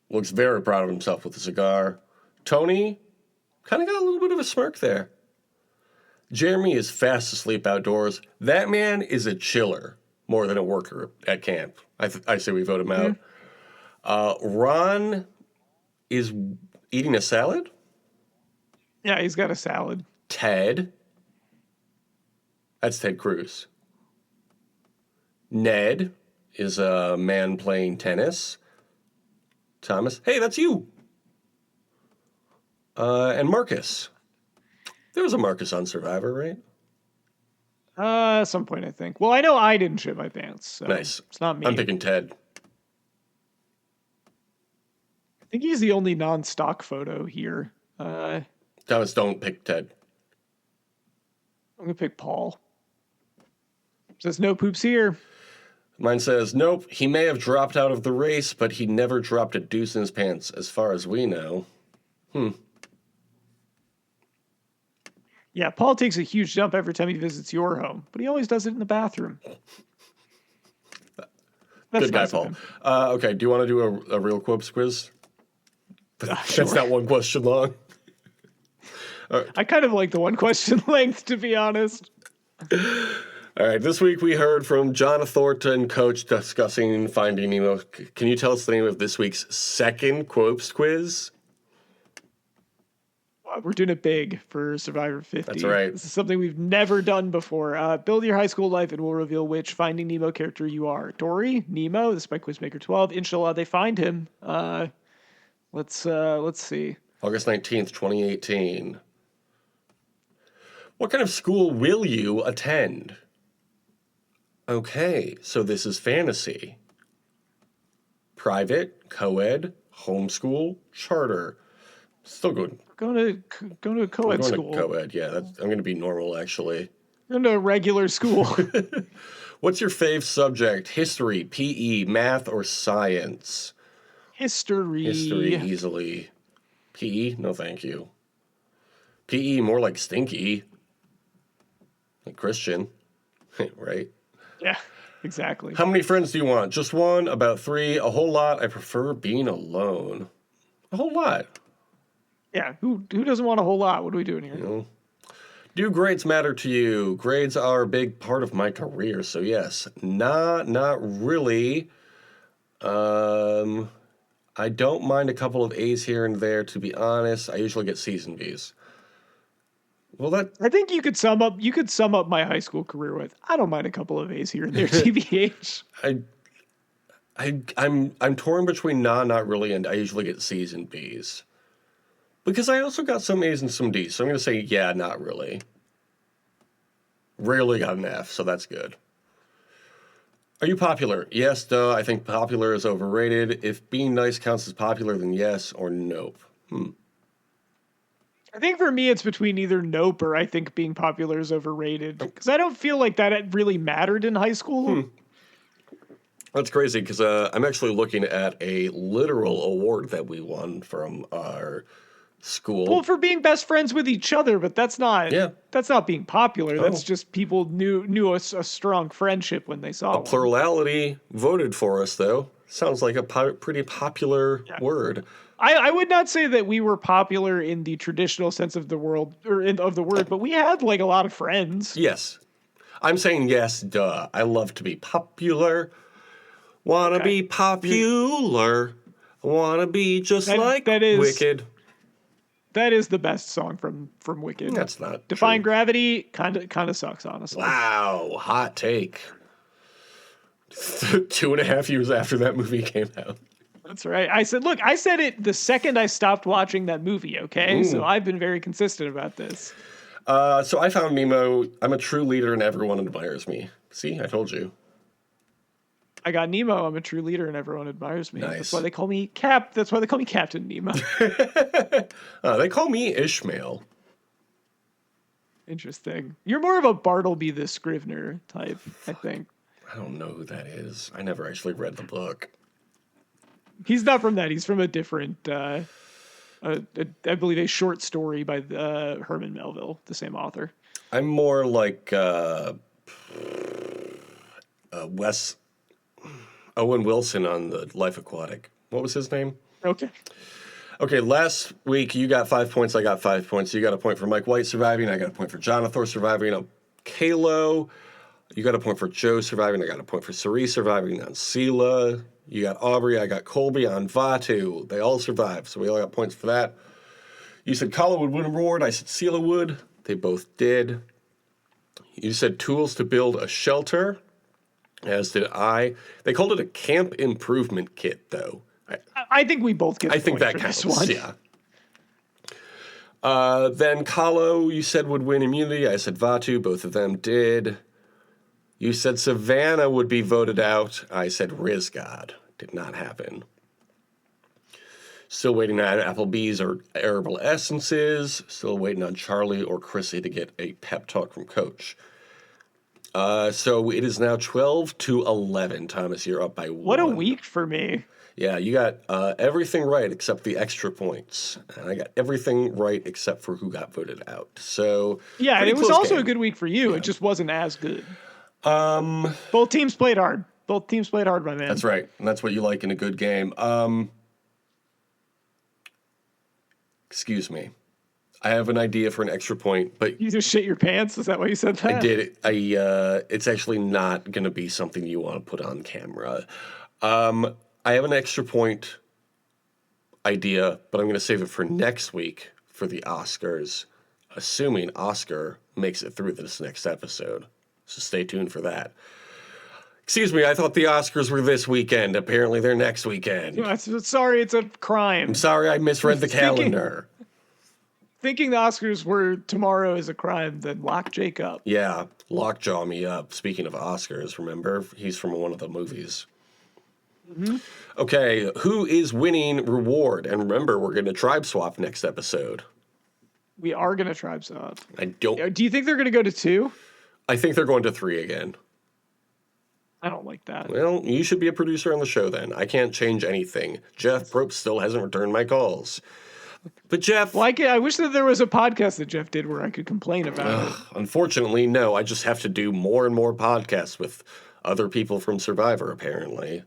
looks very proud of himself with a cigar. Tony kind of got a little bit of a smirk there. Jeremy is fast asleep outdoors. That man is a chiller more than a worker at camp. I say we vote him out. Ron is eating a salad. Yeah, he's got a salad. Ted. That's Ted Cruz. Ned is a man playing tennis. Thomas. Hey, that's you. And Marcus. There was a Marcus on Survivor, right? At some point, I think. Well, I know I didn't shit my pants. So Nice. It's not me. I'm picking Ted. I think he's the only non-stock photo here. Thomas, don't pick Ted. I'm gonna pick Paul. Says no poops here. Mine says, nope, he may have dropped out of the race, but he never dropped a deuce in his pants, as far as we know. Yeah, Paul takes a huge jump every time he visits your home, but he always does it in the bathroom. That's Good guy, nice of Paul. him. Okay, do you want to do a real Quobst quiz? Sure. That's not one question long. I kind of like the one question length, to be honest. All right, this week we heard from John Thornton, coach, discussing Finding Nemo. Can you tell us the name of this week's second Quobst quiz? We're doing it big for Survivor 50. That's right. This is something we've never done before. Build your high school life and we'll reveal which Finding Nemo character you are. Dory, Nemo, this is by Quizmaker 12. Inshallah, they find him. Let's see. August 19th, 2018. What kind of school will you attend? Okay, so this is fantasy. Private, co-ed, homeschool, charter. Still good. Going to a co-ed Going school. to co-ed, yeah. I'm going to be normal, actually. Going to a regular school. What's your fave subject? History, PE, math, or science? History. History, easily. PE? No, thank you. PE, more like stinky. Like Christian. Right? Yeah, exactly. How many friends do you want? Just one? About 3? A whole lot? I prefer being alone. A whole lot. Yeah, who doesn't want a whole lot? What are we doing here? You know? Do grades matter to you? Grades are a big part of my career, so yes. Not really. I don't mind a couple of A's here and there, to be honest. I usually get C's and B's. Well, I think you could sum up my high school career with, I don't mind a couple of A's here and there, TBH. I'm torn between not really, and I usually get C's and B's. Because I also got some A's and some D's, so I'm going to say, yeah, not really. Rarely got an F, so that's good. Are you popular? Yes, duh. I think popular is overrated. If being nice counts as popular, then yes or nope. I think for me, it's between either nope or I think being popular is overrated. Because I don't feel like that really mattered in high school. That's crazy, because I'm actually looking at a literal award that we won from our school. Well, for being best friends with each other, but that's not being popular. That's just people knew a strong friendship when they saw one. Plurality voted for us, though. Sounds like a pretty popular word. I would not say that we were popular in the traditional sense of the word, but we had like a lot of friends. Yes. I'm saying yes, duh. I love to be popular. Wanna be popular. Wanna be just like Wicked. That is the best song from Wicked. That's not Defying true. Gravity kind of sucks, honestly. Wow, hot take. 2.5 years after that movie came out. That's right. I said it the second I stopped watching that movie, okay? So I've been very consistent about this. So I found Nemo. I'm a true leader and everyone admires me. See, I told you. I got Nemo. I'm a true leader and everyone admires me. Nice. That's why they call me Captain Nemo. They call me Ishmael. Interesting. You're more of a Bartleby the Scrivener type, I think. I don't know who that is. I never actually read the book. He's not from that. He's from a different, I believe, a short story by Herman Melville, the same author. I'm more like Owen Wilson on the Life Aquatic. What was his name? Okay, last week you got 5 points, I got 5 points. You got a point for Mike White surviving, I got a point for Jonathan surviving. Kalo, you got a point for Joe surviving, I got a point for Cerise surviving on Sela. You got Aubrey, I got Colby on Vatu. They all survived, so we all got points for that. You said Kala would win a reward, I said Sela would. They both did. You said tools to build a shelter, as did I. They called it a camp improvement kit, though. I think we both get. I think that counts. Yeah. Then Kahlo, you said would win immunity. I said Vatu. Both of them did. You said Savannah would be voted out. I said Rizgod. Did not happen. Still waiting on Applebee's or Herbal Essences. Still waiting on Charlie or Chrissy to get a pep talk from Coach. So it is now 12-11. Thomas, you're up by 1. What a week for me. Yeah, you got everything right except the extra points. And I got everything right except for who got voted out. So yeah, and it was also game. a good week for you. Yeah. It just wasn't as good. Both teams played hard. My man. That's right. And that's what you like in a good game. Excuse me. I have an idea for an extra point, but you just shit your pants? Is that why you said that? I did. It's actually not going to be something you want to put on camera. I have an extra point idea, but I'm going to save it for next week for the Oscars, assuming Oscar makes it through this next episode. So stay tuned for that. Excuse me, I thought the Oscars were this weekend. Apparently they're next weekend. Sorry, it's a crime. I'm sorry I misread the calendar. Thinking the Oscars were tomorrow is a crime, then lock Jake up. Yeah, lockjaw me up. Speaking of Oscars, remember? He's from one of the movies. Mm-hmm. Okay, who is winning reward? And remember, we're going to tribe swap next episode. We are going to tribe swap. Do you think they're going to go to 2? I think they're going to 3 again. I don't like that. Well, you should be a producer on the show then. I can't change anything. Jeff Probst still hasn't returned my calls. But Jeff... I wish that there was a podcast that Jeff did where I could complain about it. Unfortunately, no. I just have to do more and more podcasts with other people from Survivor, apparently,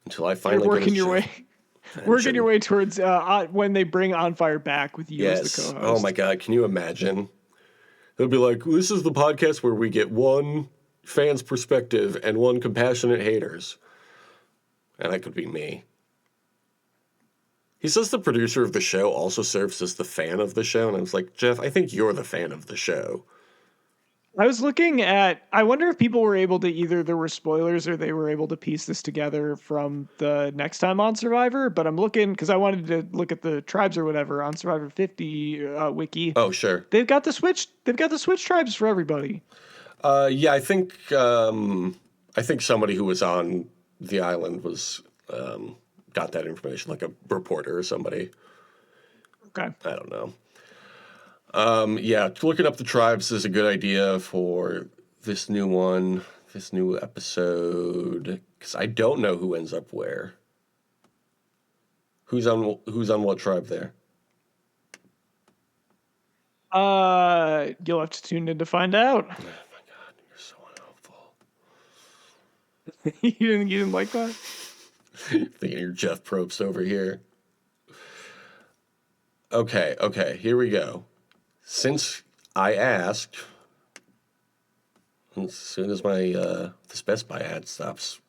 until I finally working your way towards when they bring On Fire back with you as the co-host. Oh my God, can you imagine? They'll be like, this is the podcast where we get one fan's perspective and one compassionate haters. And that could be me. He says the producer of the show also serves as the fan of the show, and I was like, Jeff, I think you're the fan of the show. I was looking at, I wonder if people were able to, either there were spoilers or they were able to piece this together from the next time on Survivor, but I'm looking, because I wanted to look at the tribes or whatever on Survivor 50 wiki. Oh, sure. They've got the Switch tribes for everybody. Yeah, I think somebody who was on the island was got that information, like a reporter or somebody. Okay. I don't know. Yeah, looking up the tribes is a good idea for this new episode, because I don't know who ends up where. Who's on what tribe there? You'll have to tune in to find out. Oh my God, you're so unhelpful. You didn't like that? Thinking you're Jeff Probst over here. Okay, here we go. Since I asked, as soon as my this Best Buy ad stops.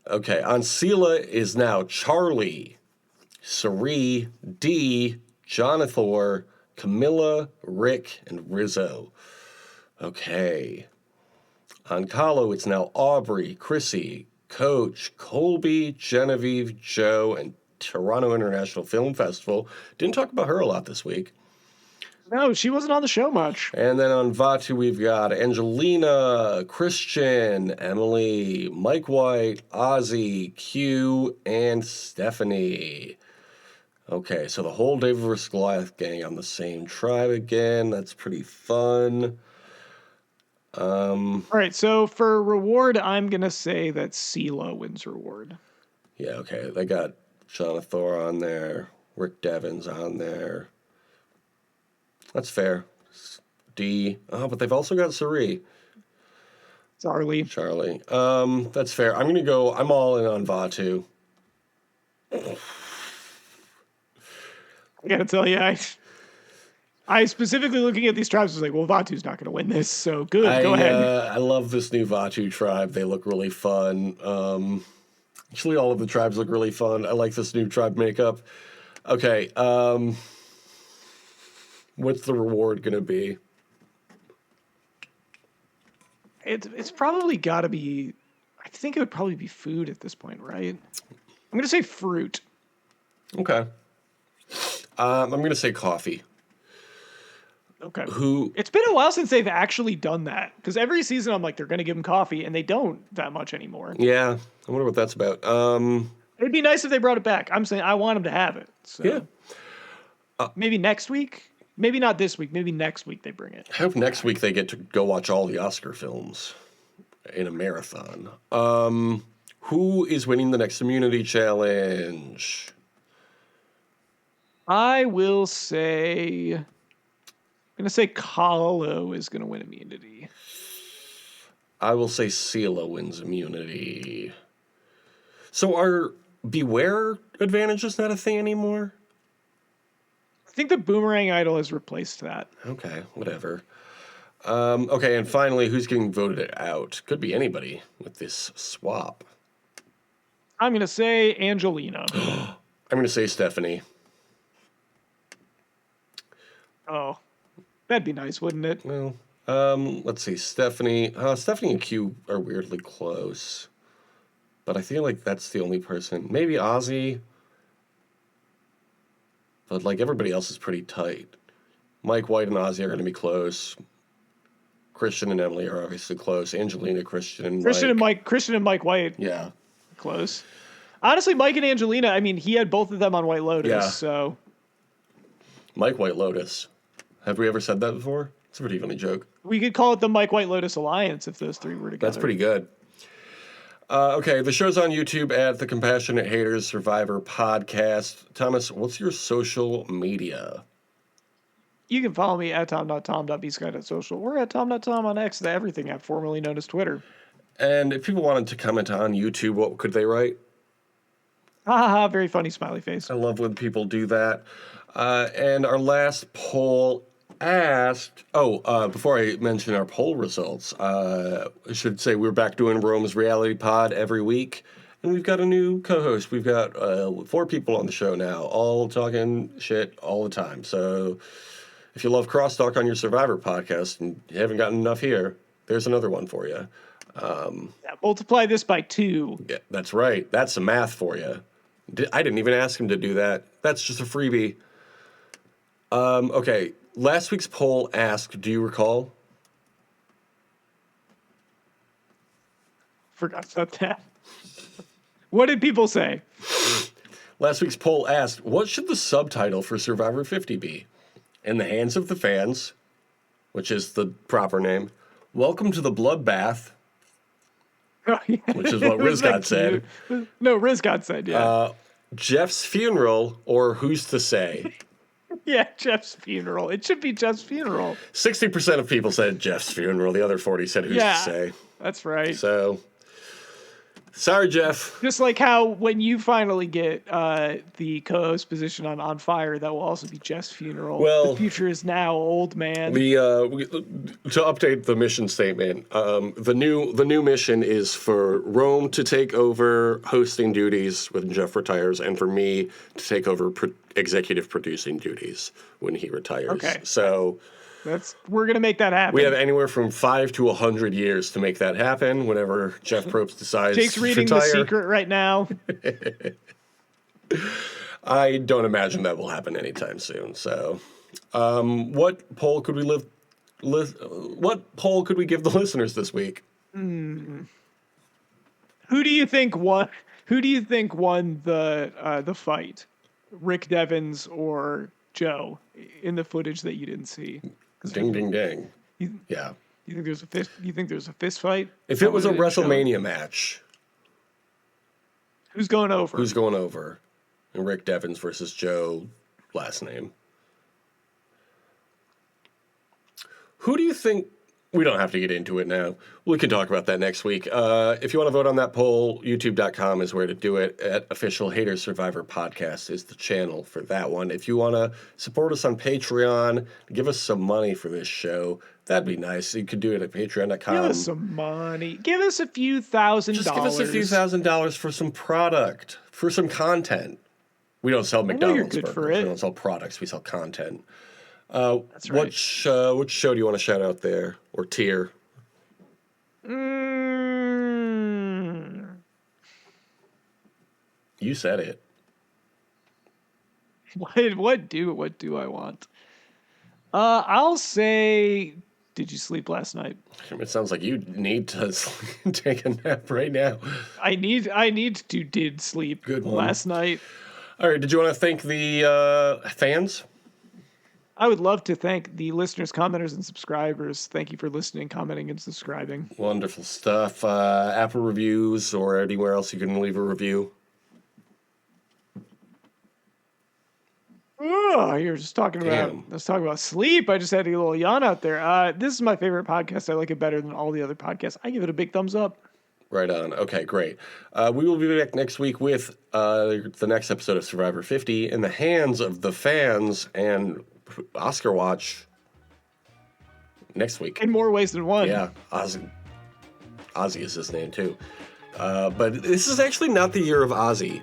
Okay, on Sela is now Charlie, Sari, Dee, Jonathan, Camilla, Rick, and Rizzo. Okay. On Kahlo, it's now Aubrey, Chrissy, Coach, Colby, Genevieve, Joe, and Toronto International Film Festival. Didn't talk about her a lot this week. No, she wasn't on the show much. And then on Vatu, we've got Angelina, Christian, Emily, Mike White, Ozzy, Q, and Stephanie. Okay, so the whole David vs. Goliath gang on the same tribe again. That's pretty fun. All right, so for reward, I'm going to say that CeeLo wins reward. Yeah, okay. They got Jonathan on there. Rick Devens on there. That's fair. D. Oh, but they've also got Sari. Charlie. That's fair. I'm all in on Vatu. I gotta tell you, I specifically looking at these tribes was like, well, Vatu's not gonna win this, so good. Go ahead. I love this new Vatu tribe. They look really fun. Actually, all of the tribes look really fun. I like this new tribe makeup. Okay, what's the reward gonna be? It's probably got to be. I think it would probably be food at this point, right? I'm gonna say fruit. Okay. I'm gonna say coffee. Okay. Who? It's been a while since they've actually done that, because every season I'm like, they're gonna give them coffee, and they don't that much anymore. Yeah, I wonder what that's about. It'd be nice if they brought it back. I'm saying I want them to have it. So. Yeah. Maybe next week. Maybe not this week. Maybe next week they bring it. I hope next week they get to go watch all the Oscar films in a marathon. Who is winning the next immunity challenge? I will say, I'm going to say Kahlo is going to win immunity. I will say Sela wins immunity. So are Beware advantages not a thing anymore? I think the Boomerang Idol has replaced that. Okay, whatever. Okay, and finally, who's getting voted out? Could be anybody with this swap. I'm going to say Angelina. I'm going to say Stephanie. Oh, that'd be nice, wouldn't it? Well, let's see. Stephanie and Q are weirdly close. But I feel like that's the only person. Maybe Ozzy. But, like, everybody else is pretty tight. Mike White and Ozzy are going to be close. Christian and Emily are obviously close. Angelina, Christian, and Mike. Christian and Mike White. Yeah. Close. Honestly, Mike and Angelina, I mean, he had both of them on White Lotus, Yeah. so. Mike White Lotus. Have we ever said that before? It's a pretty funny joke. We could call it the Mike White Lotus Alliance if those three were together. That's pretty good. Okay, the show's on YouTube at the Compassionate Haters Survivor Podcast. Thomas, what's your social media? You can follow me at tom.tom.bsky.social or at tom.tom on X, the everything app formerly known as Twitter. And if people wanted to comment on YouTube, what could they write? Ha ha ha, very funny smiley face. I love when people do that. And our last poll asked... before I mention our poll results, I should say we're back doing Rome's Reality Pod every week. And we've got a new co-host. We've got 4 people on the show now, all talking shit all the time. So if you love crosstalk on your Survivor podcast and you haven't gotten enough here, there's another one for you. Multiply this by 2. Yeah, that's right. That's some math for you. I didn't even ask him to do that. That's just a freebie. Okay, last week's poll asked, do you recall? Forgot about that. What did people say? Last week's poll asked, what should the subtitle for Survivor 50 be? In the hands of the fans, which is the proper name. Welcome to the bloodbath, Oh, yeah. which is what Riz God said. No, Riz God said, yeah. Jeff's funeral, or who's to say? Yeah, Jeff's funeral. It should be Jeff's funeral. 60% of people said Jeff's funeral. The other 40 said who's to say. That's right. So, sorry, Jeff. Just like how when you finally get the co-host position on Fire, that will also be Jeff's funeral. Well, the future is now, old man. We to update the mission statement. The new mission is for Rome to take over hosting duties when Jeff retires, and for me to take over executive producing duties when he retires. Okay. So we're gonna make that happen. we have anywhere from 5 to 100 years to make that happen. Whenever Jeff Probst decides Jake's to reading retire. The Secret right now. I don't imagine that will happen anytime soon. So, what poll could we what poll could we give the listeners this week? Who do you think won? Who do you think won the fight? Rick Devens or Joe in the footage that you didn't see? Ding, ding, ding. You Yeah. think there's a fist? You think there's a fist fight? If it was a WrestleMania match, who's going over? who's going over? And Rick Devens versus Joe, last name. Who do you think? We don't have to get into it now. We can talk about that next week. If you want to vote on that poll, youtube.com is where to do it. At Official Haters Survivor Podcast is the channel for that one. If you want to support us on Patreon, give us some money for this show, that'd be nice. You could do it at patreon.com. Give us some money. Give us a few $1,000. Just give us a few $1,000s for some product, for some content. We don't sell McDonald's good burgers. for it. We don't sell products. We sell content. That's right. Which show do you want to shout out there or tier? You said it. What do I want? I'll say, did you sleep last night? It sounds like you need to take a nap right now. I need to did sleep Good one. last night. All right. Did you want to thank the fans? I would love to thank the listeners, commenters, and subscribers. Thank you for listening, commenting, and subscribing. Wonderful stuff. Apple reviews or anywhere else you can leave a review. Oh, you're just talking about. Let's talk about sleep. I just had a little yawn out there. This is my favorite podcast. I like it better than all the other podcasts. I give it a big thumbs up. Right on. Okay, great. We will be back next week with the next episode of Survivor 50 in the hands of the fans and Oscar Watch next week. In more ways than one. Yeah, Ozzy. Ozzy is his name too. But this is actually not the year of Ozzy.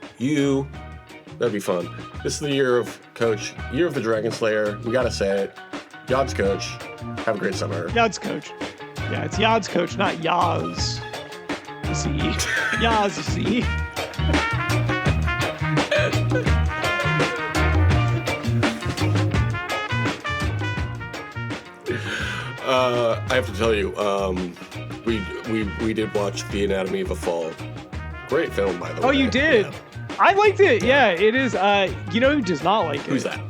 That'd be fun. This is the year of Coach, year of the Dragon Slayer. We gotta say it. Yod's Coach. Have a great summer. Yod's Coach. Yeah, it's Yod's Coach, not Yaz. Z. Yaz Z. I have to tell you, we did watch The Anatomy of a Fall. Great film, by the way. Oh, you did? Yeah. I liked it. Yeah, it is. You know who does not like it? Who's that?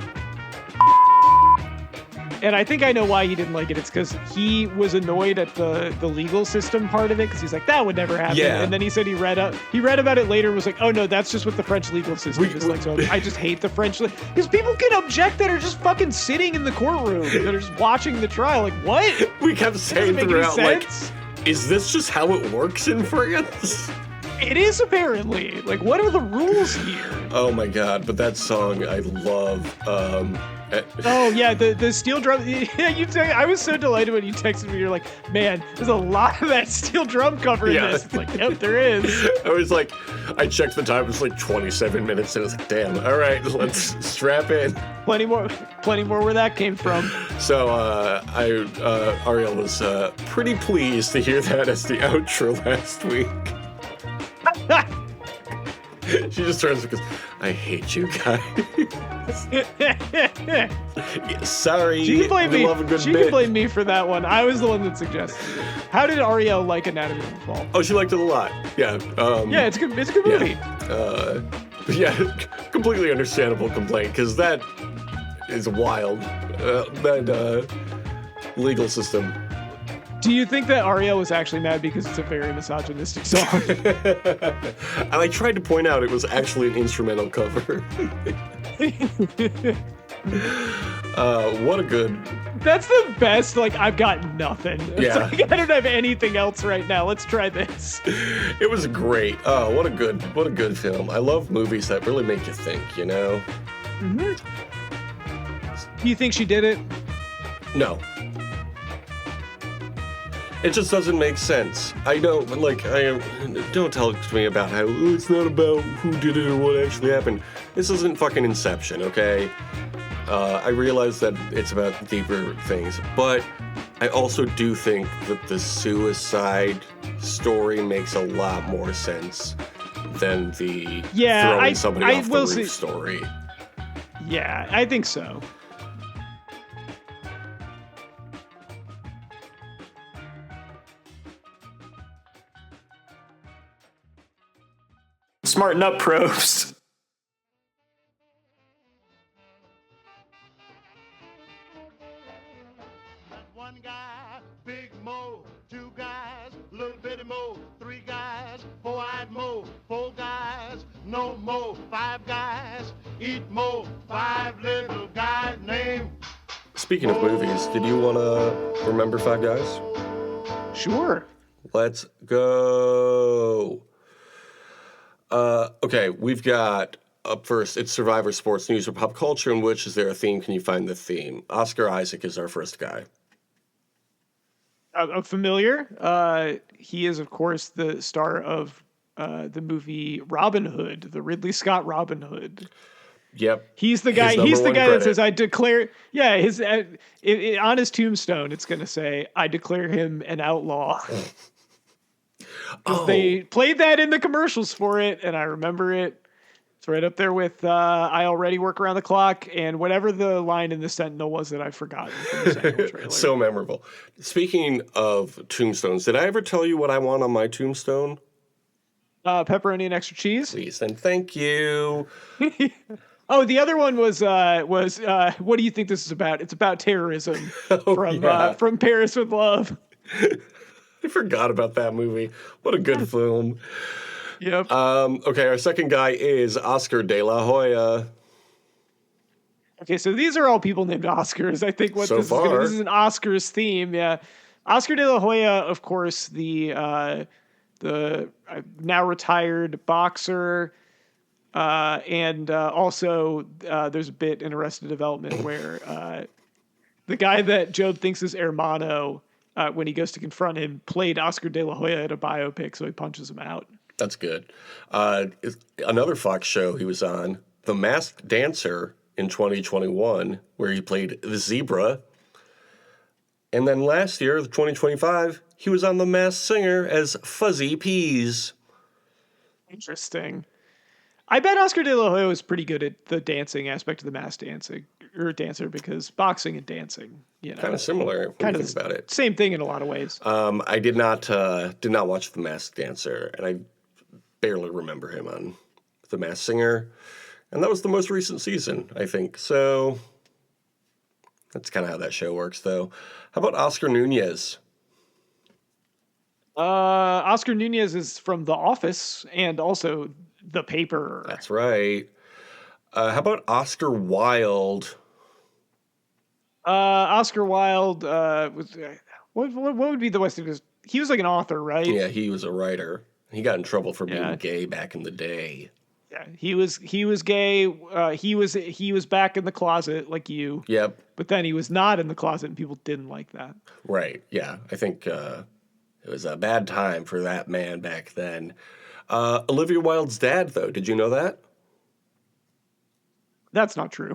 And I think I know why he didn't like it. It's because he was annoyed at the legal system part of it, because he's like, that would never happen. Yeah. And then he said he read about it later and was like, oh no, that's just what the French legal system is like. So I just hate the French. Because people can object that are just fucking sitting in the courtroom, that are just watching the trial. Like, what? We kept saying Doesn't make any throughout, like, sense. is this just how it works in France? It is apparently. Like, what are the rules here? Oh my god, but that song I love. Oh yeah, the steel drum. Yeah, I was so delighted when you texted me. You're like, man, there's a lot of that steel drum cover in this. It's like, yep, there is. I was like, I checked the time. It was like 27 minutes, and I was like, damn. All right, let's strap in. Plenty more where that came from. So Ariel was pretty pleased to hear that as the outro last week. She just turns because I hate you guys. Yeah, sorry. She can blame me. She can blame me for that one. I was the one that suggested it. How did Ariel like Anatomy of a Fall? Oh, she liked it a lot. Yeah. Yeah, it's a good movie. Yeah, completely understandable complaint because that is wild. That legal system. Do you think that Ariel was actually mad because it's a very misogynistic song? And I tried to point out it was actually an instrumental cover. What a good... That's the best, like, I've got nothing. Yeah. It's like, I don't have anything else right now. Let's try this. It was great. Oh, what a good film. I love movies that really make you think, you know? Mm-hmm. Do you think she did it? No. It just doesn't make sense. I know, like, don't tell me about how it's not about who did it or what actually happened. This isn't fucking Inception, okay? I realize that it's about deeper things, but I also do think that the suicide story makes a lot more sense than the throwing somebody off the roof story. Yeah, I think so. Smarten up, probes. One guy, big Mo, two guys, little bitty Mo, three guys, four-eyed Mo, four guys, no Mo, five guys, eat Mo, five little guys named. Speaking of movies, did you want to remember Five Guys? Sure. Let's go. Okay, we've got up first, it's Survivor Sports News or Pop Culture, in which is there a theme? Can you find the theme? Oscar Isaac is our first guy. I'm familiar. He is, of course, the star of the movie Robin Hood, the Ridley Scott Robin Hood. Yep. He's the guy. He's the guy credit. that says, "I declare." Yeah, on his tombstone, it's going to say, "I declare him an outlaw." They played that in the commercials for it, and I remember it. It's right up there with "I already work around the clock" and whatever the line in the Sentinel was that I've forgotten from the Sentinel trailer. So memorable. Speaking of tombstones, did I ever tell you what I want on my tombstone? Pepperoni and extra cheese. Please and thank you. Oh, the other one was what do you think this is about? It's about terrorism from Paris with Love. I forgot about that movie. What a good film. Yep. Okay, our second guy is Oscar de la Hoya. Okay, so these are all people named Oscars. I think this is an Oscars theme. Yeah, Oscar de la Hoya, of course, the now retired boxer, and also there's a bit in Arrested Development where the guy that Job thinks is Hermano, when he goes to confront him, played Oscar de la Hoya at a biopic, so he punches him out. That's good. Another Fox show he was on, The Masked Dancer, in 2021, where he played the zebra. And then last year, 2025, he was on The Masked Singer as Fuzzy Peas. Interesting. I bet Oscar de la Hoya was pretty good at the dancing aspect of the masked dancer, because boxing and dancing, kind of similar. Kind of about it. Same thing in a lot of ways. I did not watch The Masked Dancer, and I barely remember him on The Masked Singer, and that was the most recent season, I think. So that's kind of how that show works, though. How about Oscar Nunez? Oscar Nunez is from The Office and also The Paper. That's right. How about Oscar Wilde? Oscar Wilde was what would be the West? He was like an author, right? Yeah, he was a writer. He got in trouble for being gay back in the day. Yeah, he was gay. He was back in the closet like you. Yep. But then he was not in the closet, and people didn't like that. Right. Yeah. I think it was a bad time for that man back then. Olivia Wilde's dad, though, did you know that? That's not true.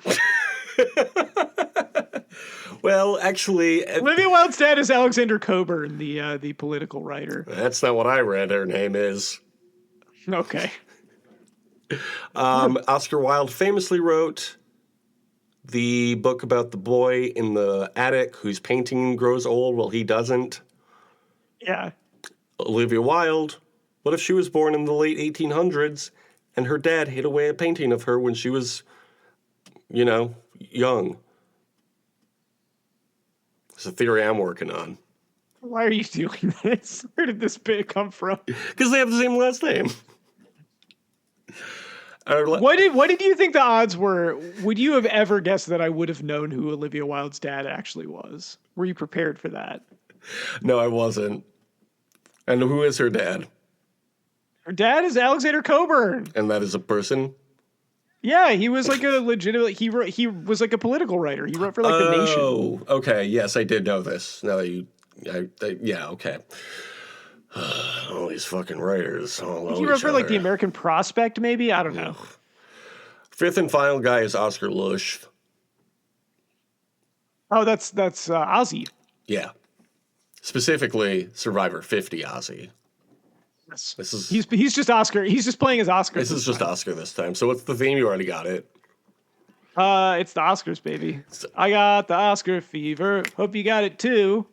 Well, actually, Olivia Wilde's dad is Alexander Coburn, the political writer. that's not what I read. Her name is. Okay. Oscar Wilde famously wrote the book about the boy in the attic whose painting grows old while he doesn't. Yeah. Olivia Wilde, what if she was born in the late 1800s and her dad hid away a painting of her when she was, young? It's a theory I'm working on. Why are you doing this? Where did this bit come from? Because they have the same last name. What did you think the odds were? Would you have ever guessed that I would have known who Olivia Wilde's dad actually was? Were you prepared for that? No, I wasn't. And who is her dad? Her dad is Alexander Coburn. And that is a person? Yeah, he was like a legitimate. He was like a political writer. He wrote for like The Nation. Oh, okay. Yes, I did know this. Now that yeah, okay. All these fucking writers. He wrote for like the American Prospect, maybe. I don't know. Fifth and final guy is Oscar Lush. Oh, that's Ozzy. Yeah. Specifically, Survivor 50 Ozzy. Yes. This is He's just Oscar. He's just playing as Oscar. This is just Oscar this time. So what's the theme? You already got it. It's the Oscars, baby. I got the Oscar fever. Hope you got it too.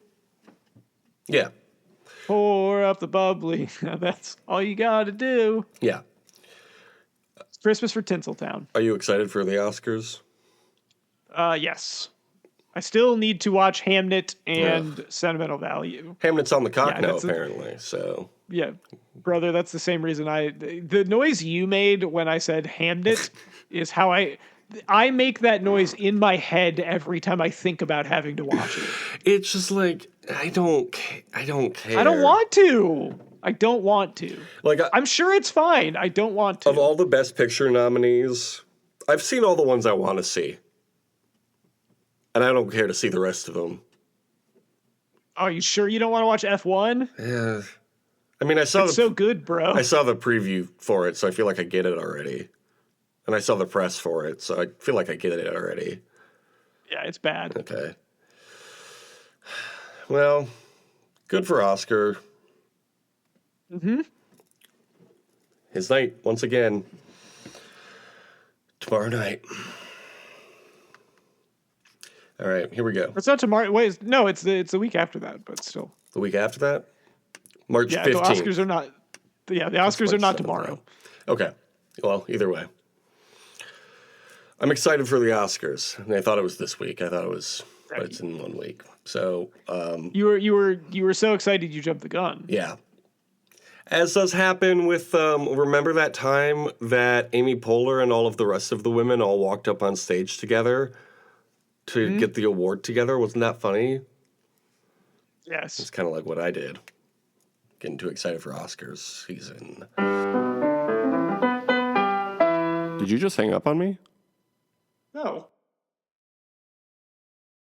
Yeah. Pour up the bubbly. That's all you gotta do. Yeah. It's Christmas for Tinseltown. Are you excited for the Oscars? Yes. I still need to watch Hamnet and Sentimental Value. Hamlet's on the cock now, apparently. So yeah, brother, that's the same reason the noise you made when I said Hamnet is how I make that noise in my head every time I think about having to watch it. It's just like I don't care. I don't want to. I don't want to. Like I'm sure it's fine. I don't want to. Of all the Best Picture nominees, I've seen all the ones I want to see. And I don't care to see the rest of them. Are you sure you don't want to watch F1? Yeah. I mean, it's so good, bro. I saw the preview for it, so I feel like I get it already. And I saw the press for it, so I feel like I get it already. Yeah, it's bad. Okay. Well, good for Oscar. Mm-hmm. His night, once again. Tomorrow night. All right, here we go. It's not tomorrow. Wait, no, it's the week after that, but still. The week after that? March 15th. The Oscars are not. Yeah, the Oscars are not tomorrow. Okay. Well, either way. I'm excited for the Oscars. And I thought it was this week. I thought it was, but it's in 1 week. So, you were so excited you jumped the gun. Yeah. As does happen with, remember that time that Amy Poehler and all of the rest of the women all walked up on stage together to get the award together? Wasn't that funny? Yes. It's kind of like what I did. Getting too excited for Oscars season. Did you just hang up on me? No.